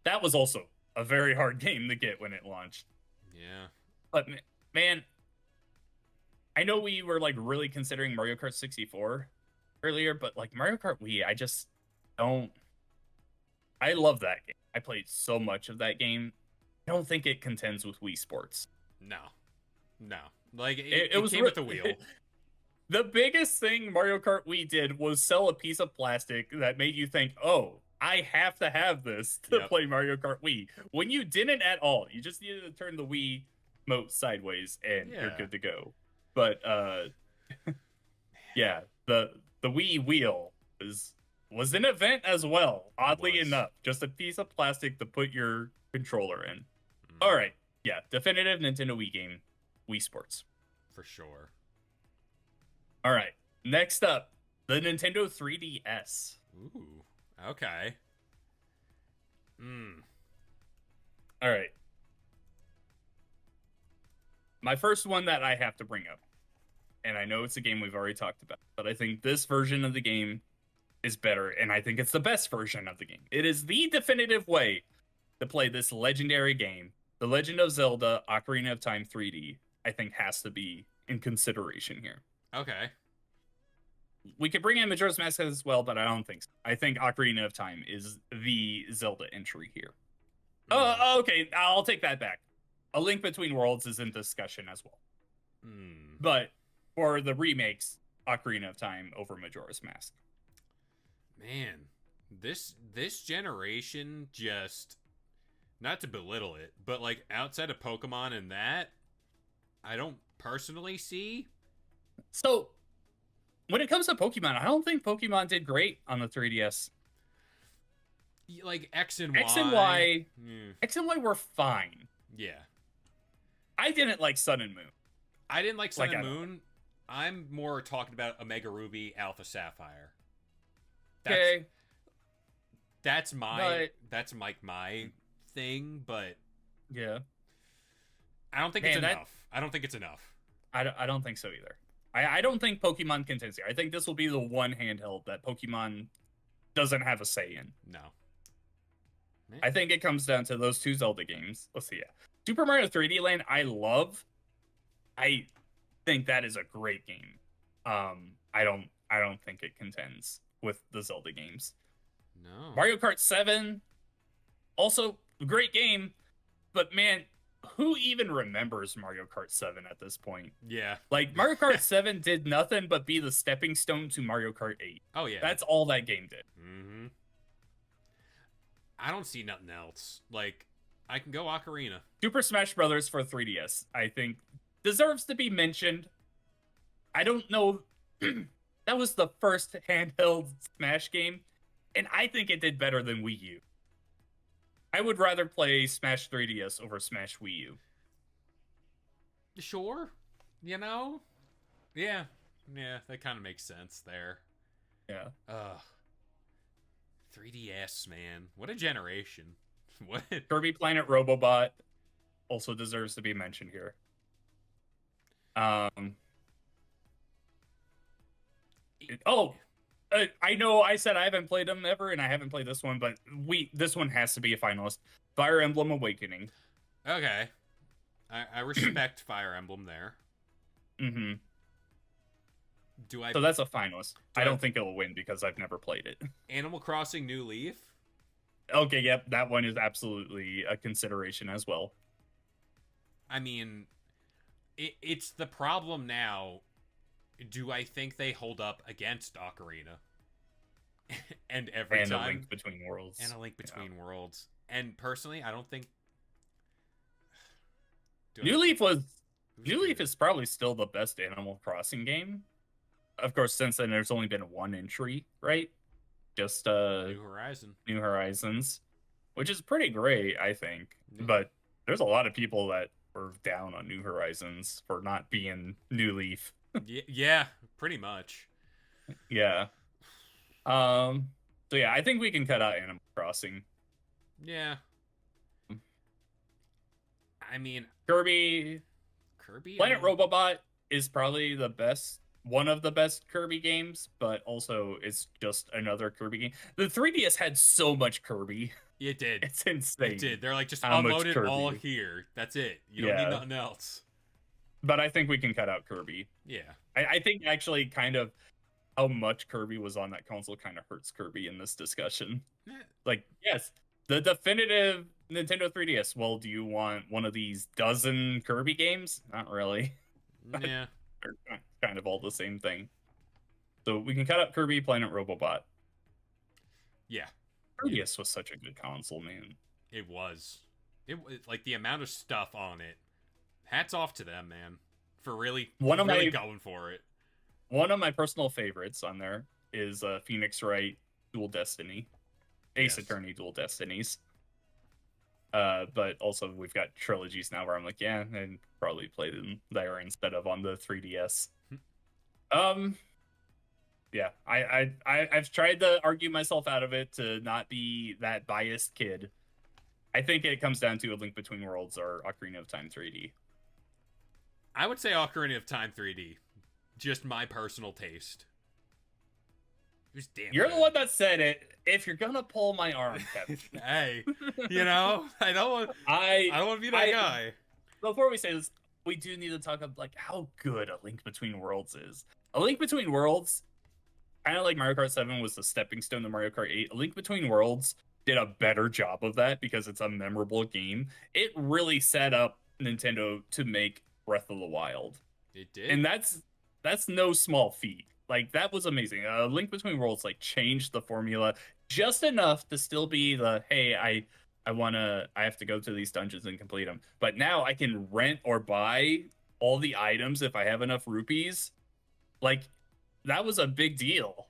That was also a very hard game to get when it launched. Yeah. But man, I know we were like really considering Mario Kart 64 earlier, but like Mario Kart Wii, I just don't. I love that game. I played so much of that game. I don't think it contends with Wii Sports. No. Like It it was came with the wheel. The biggest thing Mario Kart Wii did was sell a piece of plastic that made you think, "Oh, I have to have this to Yep. play Mario Kart Wii." When you didn't at all, you just needed to turn the Wii remote sideways and you're Yeah. good to go. But yeah, the Wii wheel was an event as well. Oddly was. enough, just a piece of plastic to put your controller in. Mm, All right, yeah, definitive Nintendo Wii game, Wii Sports. for sure. All right, next up, the Nintendo 3DS. Ooh. Okay. All right. My first one that I have to bring up. and I know it's a game we've already talked about, but I think this version of the game is better, and I think it's the best version of the game. It is the definitive way to play this legendary game. The Legend of Zelda Ocarina of Time 3D, I think, has to be in consideration here. Okay. We could bring in Majora's Mask as well, but I don't think so. I think Ocarina of Time is the Zelda entry here. Okay, I'll take that back. A Link Between Worlds is in discussion as well. But for the remakes, Ocarina of Time over Majora's Mask. Man, this generation just, not to belittle it, but like outside of Pokemon and that, I don't personally see. So when it comes to Pokemon, I don't think Pokemon did great on the 3DS. Like X and Y. X and Y were fine. Yeah. I didn't like Sun and Moon. I didn't like Sun and Moon. I'm more talking about Omega Ruby, Alpha Sapphire. Okay. That's my thing, but yeah. I don't think it's enough. I don't think it's enough. I don't think so either. I don't think Pokemon contends here. I think this will be the one handheld that Pokemon doesn't have a say in. No. Man. I think it comes down to those two Zelda games. Let's see. Yeah. Super Mario 3D Land, I love. I think that is a great game. I don't think it contends with the Zelda games. No. Mario Kart 7, also a great game, but man, who even remembers Mario Kart 7 at this point? Yeah. Like, Mario Kart 7 did nothing but be the stepping stone to Mario Kart 8. Oh, yeah. That's all that game did. Mm-hmm. I don't see nothing else. Like, I can go Ocarina. Super Smash Brothers for 3DS, I think, deserves to be mentioned. I don't know. That was the first handheld Smash game, and I think it did better than Wii U. I would rather play Smash 3DS over Smash Wii U. Sure. You know? Yeah. Yeah, that kind of makes sense there. Yeah. 3DS, man. What a generation. What? Kirby Planet Robobot also deserves to be mentioned here. I know I said I haven't played them ever, and I haven't played this one, but this one has to be a finalist. Fire Emblem Awakening. Okay. I respect Fire Emblem there. Mm-hmm. So that's a finalist. I don't think it'll win because I've never played it. Animal Crossing New Leaf? Okay, yep, that one is absolutely a consideration as well. I mean, it's the problem now. Do I think they hold up against Ocarina? And every time. A Link Between Worlds. And A Link Between Worlds. And personally, I don't think... New Leaf is probably still the best Animal Crossing game. Of course, since then, there's only been one entry, right? Just New Horizons, which is pretty great, I think. Mm-hmm. But there's a lot of people that were down on New Horizons for not being New Leaf. Yeah, pretty much. Yeah. So yeah, I think we can cut out Animal Crossing. Yeah. I mean, Kirby Planet Robobot is probably one of the best Kirby games, but also it's just another Kirby game. The 3DS had so much Kirby. It did. It's insane. It did. They're like, just unload it all here. That's it. You don't need nothing else. But I think we can cut out Kirby. Yeah. I think actually kind of how much Kirby was on that console kind of hurts Kirby in this discussion. Like, yes, the definitive Nintendo 3DS. Well, do you want one of these dozen Kirby games? Not really. Yeah. They're kind of all the same thing. So we can cut out Kirby, Planet Robobot. Yeah. 3DS was such a good console, man. It was. It like the amount of stuff on it. Hats off to them, man, for really going for it. One of my personal favorites on there is Phoenix Wright Dual Destiny, Ace Attorney Dual Destinies. But also we've got trilogies now where I'm like, yeah, and probably play them there instead of on the 3DS. Yeah, I've tried to argue myself out of it to not be that biased kid. I think it comes down to A Link Between Worlds or Ocarina of Time 3D. I would say Ocarina of Time 3D. just my personal taste. It was damn You're good. the one that said it. If you're gonna pull my arm, Kevin. Hey, you know, I I don't want to be that I guy. before we say this, we do need to talk about like how good A Link Between Worlds is. A Link Between Worlds, kind of like Mario Kart 7 was the stepping stone to Mario Kart 8. A Link Between Worlds did a better job of that because it's a memorable game. It really set up Nintendo to make Breath of the Wild. It did. And that's no small feat. Like that was amazing. Link Between Worlds like changed the formula just enough to still be the hey, I have to go to these dungeons and complete them. But now I can rent or buy all the items if I have enough rupees. Like that was a big deal.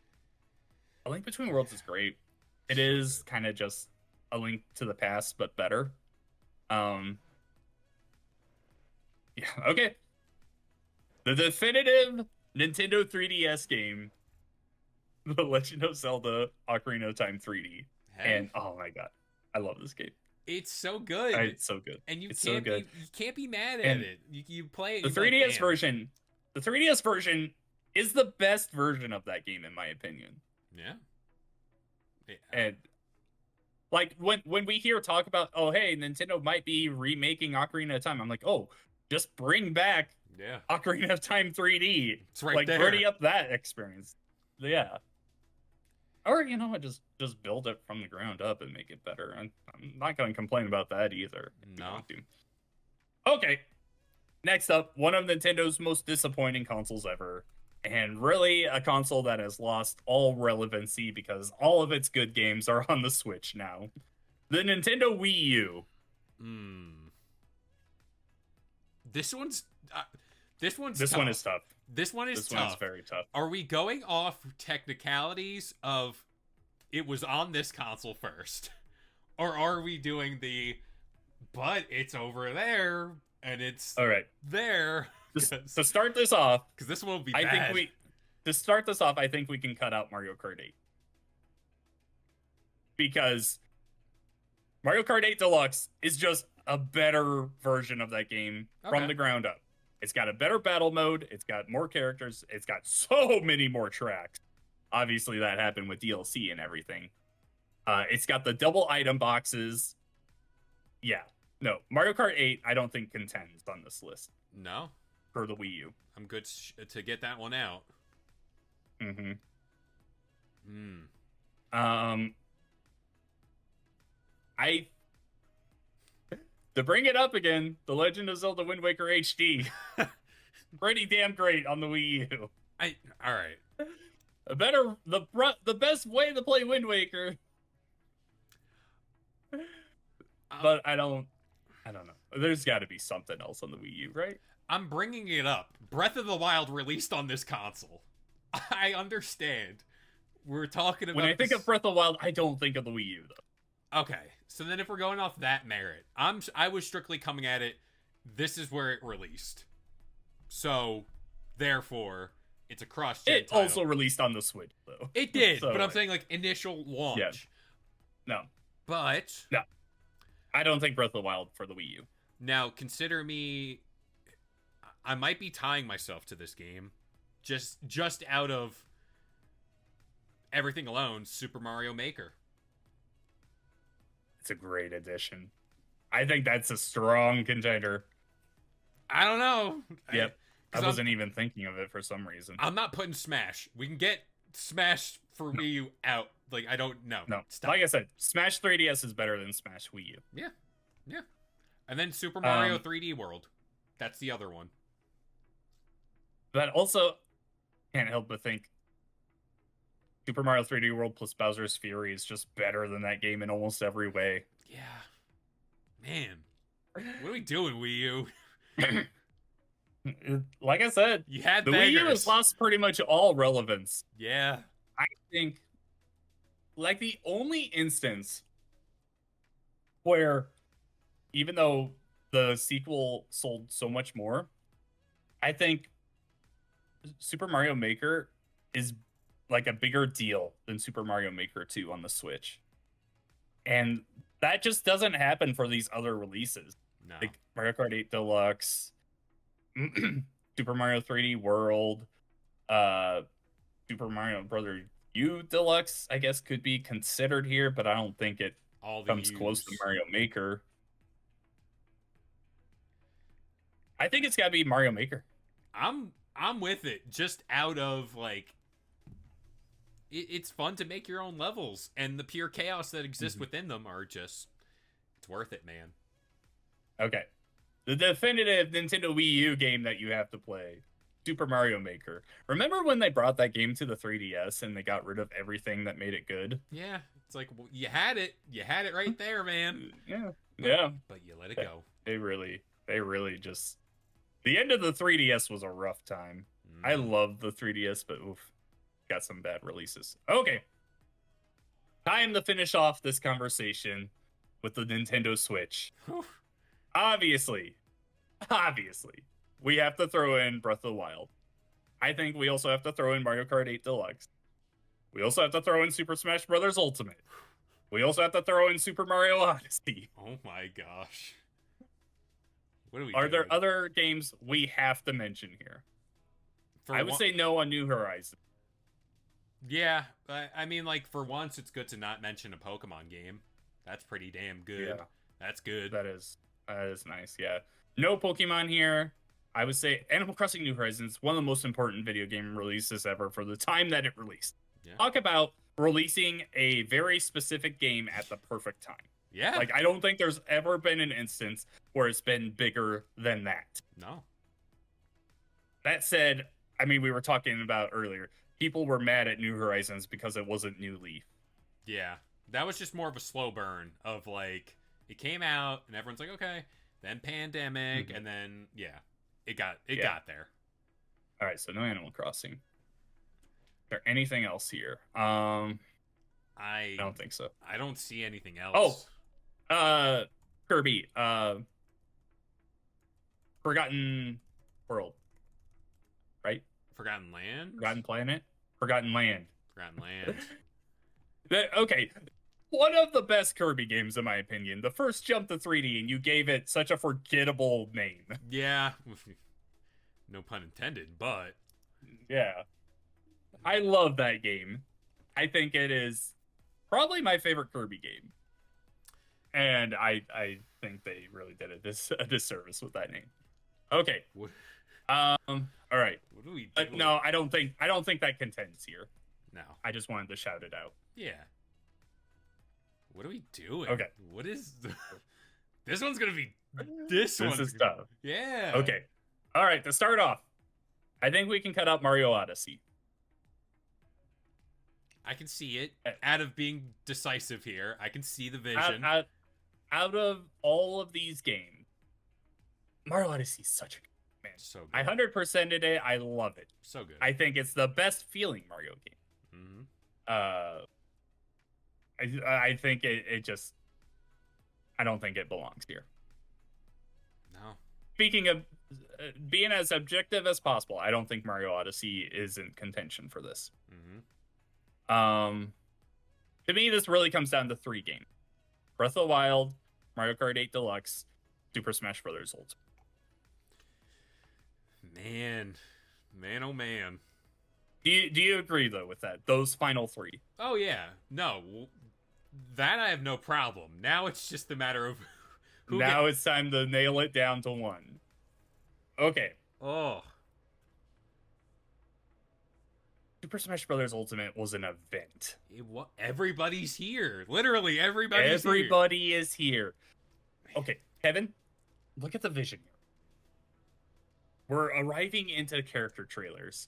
A Link Between Worlds is great. It is kind of just a link to the past, but better. Um, yeah, okay. The definitive Nintendo 3DS game, The Legend of Zelda Ocarina of Time 3D. Hey, And oh my god, I love this game. it's so good. It's so good. And It's so good. you can't be mad at And it. You play it. The you be 3DS like, "Damn." version, the 3DS version is the best version of that game in my opinion. Yeah. Yeah. And like when we hear talk about, oh hey, Nintendo might be remaking Ocarina of Time, I'm like, oh, just bring back Yeah. Ocarina of Time 3D. It's right like there. pretty up that experience. Yeah. Or just build it from the ground up and make it better. I'm not going to complain about that either. If you No. want to. Okay. Next up, one of Nintendo's most disappointing consoles ever, and really a console that has lost all relevancy because all of its good games are on the Switch now. The Nintendo Wii U. This one's This tough. one is tough. This one is This tough. one is very tough. Are we going off technicalities of it was on this console first? Or are we doing but it's over there and it's All right. there? To start this off, Because this one will be I bad. think to start this off, I think we can cut out Mario Kart 8. Because Mario Kart 8 Deluxe is just a better version of that game Okay. from the ground up. It's got a better battle mode, it's got more characters, it's got so many more tracks. Obviously that happened with DLC and everything. It's got the double item boxes. Yeah. No, Mario Kart 8 I don't think contends on this list No. for the Wii U. I'm good to get that one out. Mm-hmm. I to bring it up again, The Legend of Zelda Wind Waker HD. Pretty damn great on the Wii U. All right. The best way to play Wind Waker. But I don't know. There's got to be something else on the Wii U, right? I'm bringing it up. Breath of the Wild released on this console. I understand. We're talking about When I think of Breath of the Wild, I don't think of the Wii U though. Okay, so then if we're going off that merit, I was strictly coming at it. This is where it released, so therefore it's a cross-gen It title. also released on the Switch though. It did, So, but I'm saying like initial launch. Yeah. No, But I don't think Breath of the Wild for the Wii U. now consider me. I might be tying myself to this game, just out of everything alone. Super Mario Maker. It's a great addition. I think that's a strong contender. I don't know. Yep. I 'Cause wasn't even thinking of it for some reason. I'm not putting Smash. We can get Smash for Wii U out. Like, I don't know. No. Stop. Like I said, Smash 3DS is better than Smash Wii U. Yeah. And then Super Mario 3D World. That's the other one. But also, can't help but think Super Mario 3D World plus Bowser's Fury is just better than that game in almost every way. Yeah. Man. What are we doing, Wii U? Like I said, You had the Wii U bangers. has lost pretty much all relevance. Yeah. I think, like, the only instance where, even though the sequel sold so much more, I think Super Mario Maker is like a bigger deal than Super Mario Maker 2 on the Switch. And that just doesn't happen for these other releases. No. Like Mario Kart 8 Deluxe, Super Mario 3D World, Uh, Super Mario Brother U Deluxe, I guess, could be considered here, but I don't think it All the comes close to U's. Mario Maker. I think it's got to be Mario Maker. I'm with it. Just out of like it's fun to make your own levels, and the pure chaos that exists Mhm. within them are just it's worth it, man. Okay. The definitive Nintendo Wii U game that you have to play, Super Mario Maker. Remember when they brought that game to the 3DS and they got rid of everything that made it good? Yeah, it's like well, you had it right there, man. Yeah. But Yeah. you let it go. They really just the end of the 3DS was a rough time. I Mm-hmm. love the 3DS, but oof, got some bad releases. Okay, time to finish off this conversation with the Nintendo Switch. Obviously, obviously, we have to throw in Breath of the Wild. I think we also have to throw in Mario Kart 8 Deluxe. We also have to throw in Super Smash Bros. Ultimate. We also have to throw in Super Mario Odyssey. Oh my gosh. What are we Are there doing? other games we have to mention here? For I would one, say no on New Horizons. yeah, I mean, like for once, it's good to not mention a Pokemon game. That's pretty damn good. Yeah, That's good. that is nice. Yeah, no Pokemon here. I would say Animal Crossing New Horizons, one of the most important video game releases ever for the time that it released. Yeah, Talk about releasing a very specific game at the perfect time. yeah. Like I don't think there's ever been an instance where it's been bigger than that. No, That said, I mean we were talking about earlier. People were mad at New Horizons because it wasn't New Leaf. yeah. That was just more of a slow burn of like it came out and everyone's like, okay. Then pandemic, Mhm. and then yeah, it Yeah. got there. All right, so no Animal Crossing. Is there anything else here? I I don't think so. I don't see anything Oh, else. uh, Kirby, Forgotten World, right? Forgotten Land. Forgotten Planet, Forgotten Land. Forgotten Land. Okay, one of the best Kirby games, in my opinion. The first jump to 3D, and you gave it such a forgettable name. Yeah, no pun intended, but Yeah, I love that game. I think it is probably my favorite Kirby game, and I think they really did a disservice with that name. Okay, what, all right. what are we doing? No, I don't think that contends here. No. I just wanted to shout it out. Yeah. What are we doing? Okay. What is this one's gonna be this This one's is tough. yeah. Okay. All right, to start off, I think we can cut out Mario Odyssey. I can see it. Uh, Out of being decisive here, I can see the Out, vision. out, out of all of these games, Mario Odyssey is such a good man. So I good. 100%ed it. I love it. So good. I think it's the best feeling Mario game. Mm-hmm. Uh, I think it just I don't think it belongs here. No. Speaking of being as objective as possible, I don't think Mario Odyssey is in contention for this. Mm-hmm. To me, this really comes down to three games: Breath of the Wild, Mario Kart 8 Deluxe, Super Smash Bros. Ultimate. Man. Man, oh man. Do you agree though with that? Those final three. Oh yeah. No. That I have no problem. Now it's just a matter of who Now it's time to nail it down to one. Okay, Oh. Super Smash Bros. Ultimate was an event. Everybody's here. Literally everybody's here. Everybody is here. Okay, Kevin, look at the vision here. We're arriving into character trailers.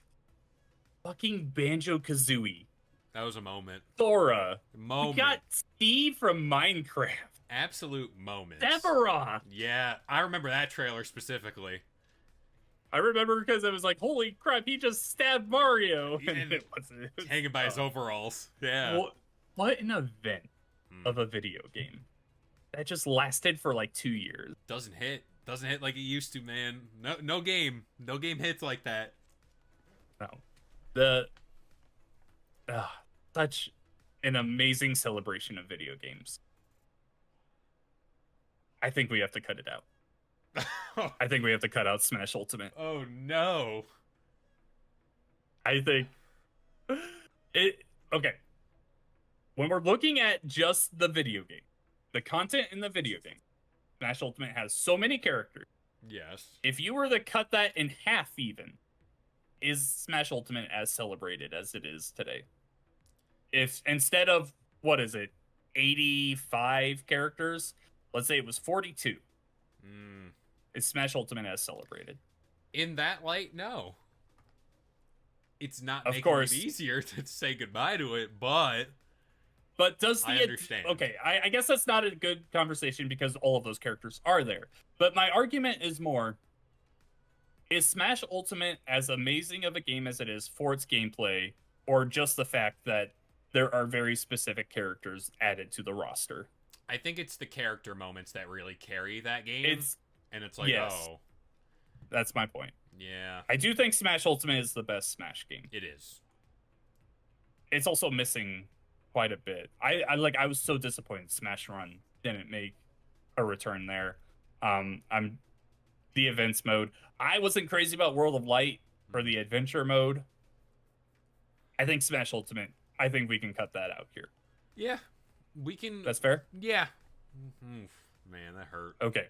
Fucking Banjo Kazooie, That was a moment. Thora. Moment. We got Steve from Minecraft. Absolute moment. Sephiroth. Yeah, I remember that trailer specifically. I remember because it was like, holy crap, he just stabbed Mario. Yeah, And it wasn't. It was, Hanging by his overalls. Yeah. what an event Mm. of a video game that just lasted for like 2 years. Doesn't hit. Doesn't hit like it used to, man. No game. No game hits like that. No. The such an amazing celebration of video games. I think we have to cut it out. I think we have to cut out Smash Ultimate. Oh no. I think it okay. When we're looking at just the video game, the content in the video game, Smash Ultimate has so many characters. Yes. If you were to cut that in half, even, is Smash Ultimate as celebrated as it is today? If instead of what is it, 85 characters, let's say it was 42, Mm. is Smash Ultimate as celebrated? In that light, no. It's not Of making it course. easier to say goodbye to it, but But does I the understand. okay? I guess that's not a good conversation because all of those characters are there. But my argument is more: is Smash Ultimate as amazing of a game as it is for its gameplay, or just the fact that there are very specific characters added to the roster? I think it's the character moments that really carry that game. It's And it's like, yes, oh, that's my point. yeah, I do think Smash Ultimate is the best Smash game. it is. It's also missing quite a bit. I was so disappointed Smash Run didn't make a return there. I'm the events mode. I wasn't crazy about World of Light for the adventure mode. I think Smash Ultimate. I think we can cut that out here. Yeah, we can. That's fair. Yeah. Oof, man, that hurt. Okay.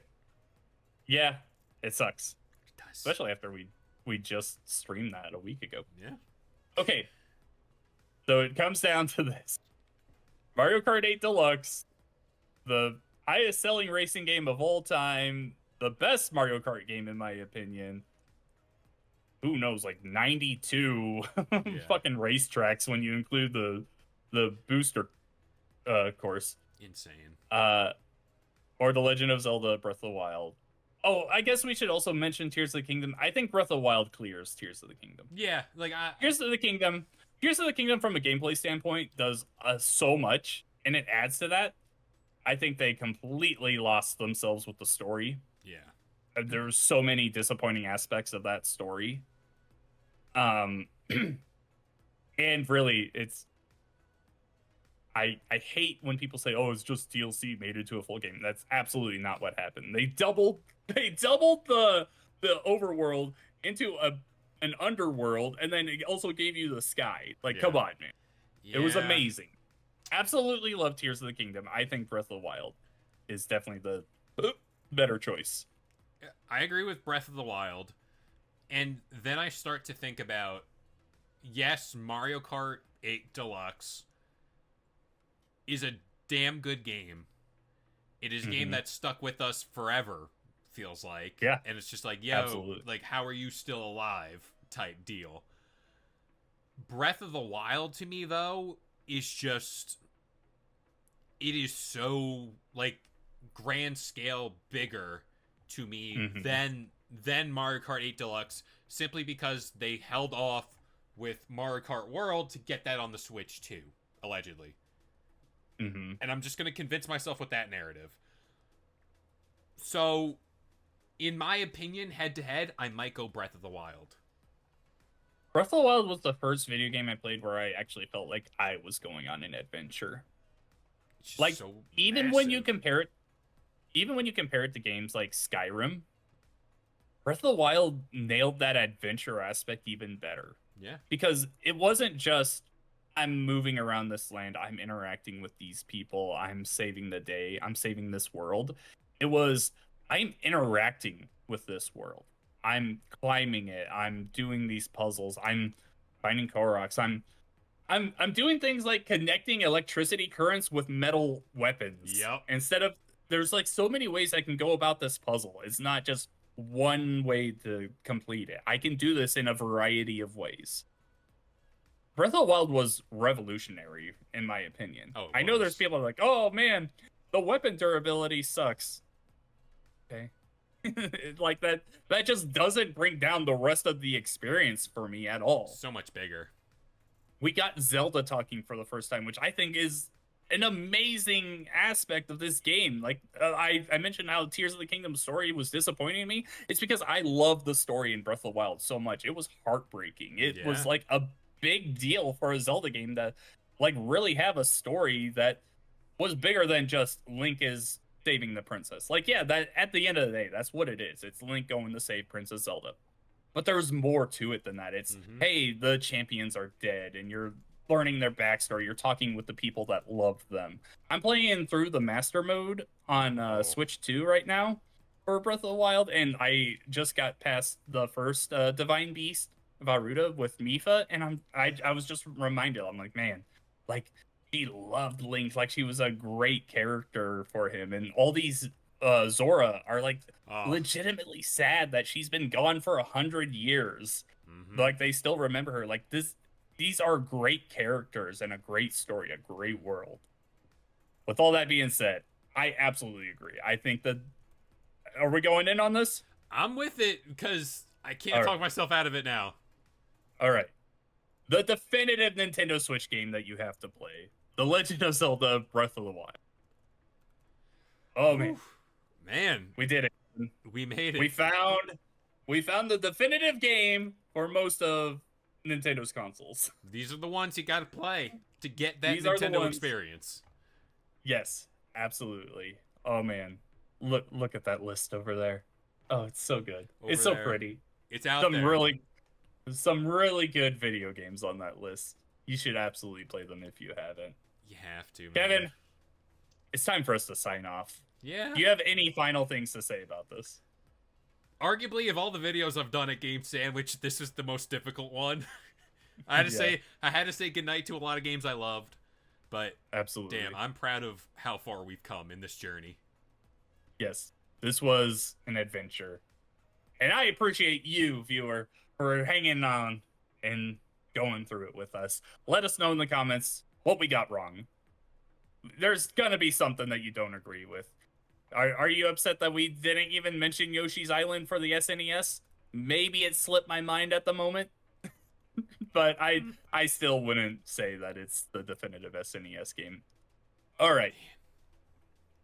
Yeah, it sucks, It does. especially after we just streamed that a week ago. Yeah. Okay, so it comes down to this: Mario Kart 8 Deluxe, the highest selling racing game of all time, the best Mario Kart game in my opinion. Who knows, like 92 fucking racetracks when you include the booster course. Insane. Or The Legend of Zelda Breath of the Wild. Oh, I guess we should also mention Tears of the Kingdom. I think Breath of the Wild clears Tears of the Kingdom. Yeah, like Tears of the Kingdom from a gameplay standpoint does so much, and it adds to that. I think they completely lost themselves with the story. yeah. There's so many disappointing aspects of that story. And really, it's I hate when people say, "Oh, it's just DLC made it to a full game." That's absolutely not what happened. They doubled the overworld into an underworld, and then it also gave you the sky. Like, come on, man. It was Yeah. amazing. Absolutely love Tears of the Kingdom. I think Breath of the Wild is definitely the better choice. I agree with Breath of the Wild. And then I start to think about, yes, Mario Kart 8 Deluxe is a damn good game. It is a game that stuck with us forever, feels like. Yeah. And it's just like, yo, Absolutely. like, how are you still alive type deal. Breath of the Wild to me, though, is just... It is so, like, grand scale bigger to me than Mario Kart 8 Deluxe, simply because they held off with Mario Kart World to get that on the Switch too, allegedly. And I'm just going to convince myself with that narrative. So, in my opinion, head to head, I might go Breath of the Wild. Breath of the Wild was the first video game I played where I actually felt like I was going on an adventure. It's just Like, so even when you massive. compare it to games like Skyrim, Breath of the Wild nailed that adventure aspect even better. Yeah. Because it wasn't just I'm moving around this land, I'm interacting with these people, I'm saving the day, I'm saving this world. It was I'm interacting with this world. I'm climbing it, I'm doing these puzzles, I'm finding Koroks, I'm doing things like connecting electricity currents with metal weapons. Yep. Instead of there's like so many ways I can go about this puzzle. It's not just one way to complete it. I can do this in a variety of ways. Breath of the Wild was revolutionary, in my opinion. Oh, it I know was. there's people like, oh man, the weapon durability sucks. Okay. Like that just doesn't bring down the rest of the experience for me at all. So much bigger. We got Zelda talking for the first time, which I think is an amazing aspect of this game. Like I mentioned how Tears of the Kingdom story was disappointing me. It's because I love the story in Breath of the Wild so much. It was heartbreaking. It was Yeah. like a big deal for a Zelda game to like really have a story that was bigger than just Link is saving the princess. Like, yeah, that at the end of the day, that's what it is. It's Link going to save Princess Zelda. but there was more to it than that. It's, Mm-hmm. hey, the champions are dead, and you're learning their backstory. You're talking with the people that love them. I'm playing through the master mode on Oh. Switch 2 right now for Breath of the Wild, and I just got past the first Divine Beast Varuda with Mifa, and I was just reminded. I'm like, man, like she loved Link, like she was a great character for him, and all these Zora are like Oh. legitimately sad that she's been gone for 100 years. Mm-hmm. Like they still remember her. Like this, these are great characters and a great story, a great world. With all that being said, I absolutely agree. I think that, are we going in on this? I'm with it because I can't All talk right. myself out of it now. All right. The definitive Nintendo Switch game that you have to play, The Legend of Zelda Breath of the Wild. Oh man, Whew. Man, we did it. we made it. We found the definitive game for most of Nintendo's consoles. These are the ones you got to play to get that These are the Nintendo ones. experience. Yes, absolutely. Oh man, look at that list over there. Oh, it's so good. It's so Over there. pretty. It's out Some there. really good video games on that list. You should absolutely play them if you haven't. You have to, man. Kevin, it's time for us to sign off. Yeah. Do you have any final things to say about this? Arguably, of all the videos I've done at Game Sandwich, this is the most difficult one. I had to say goodnight to a lot of games I loved, but Absolutely. damn, I'm proud of how far we've come in this journey. Yes, this was an adventure. And I appreciate you, viewer, for hanging on and going through it with us. Let us know in the comments what we got wrong. There's gonna be something that you don't agree with. Are you upset that we didn't even mention Yoshi's Island for the SNES? Maybe it slipped my mind at the moment. But I still wouldn't say that it's the definitive SNES game. All right.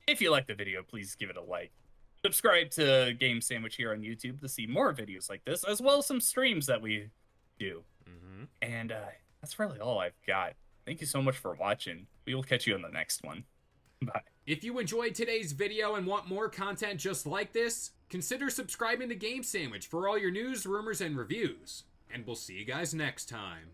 If you liked the video, please give it a like. Subscribe to Game Sandwich here on YouTube to see more videos like this, as well as some streams that we do. Mm-hmm. And that's really all I've got. Thank you so much for watching. We will catch you on the next one. Bye. If you enjoyed today's video and want more content just like this, consider subscribing to Game Sandwich for all your news, rumors, and reviews. And we'll see you guys next time.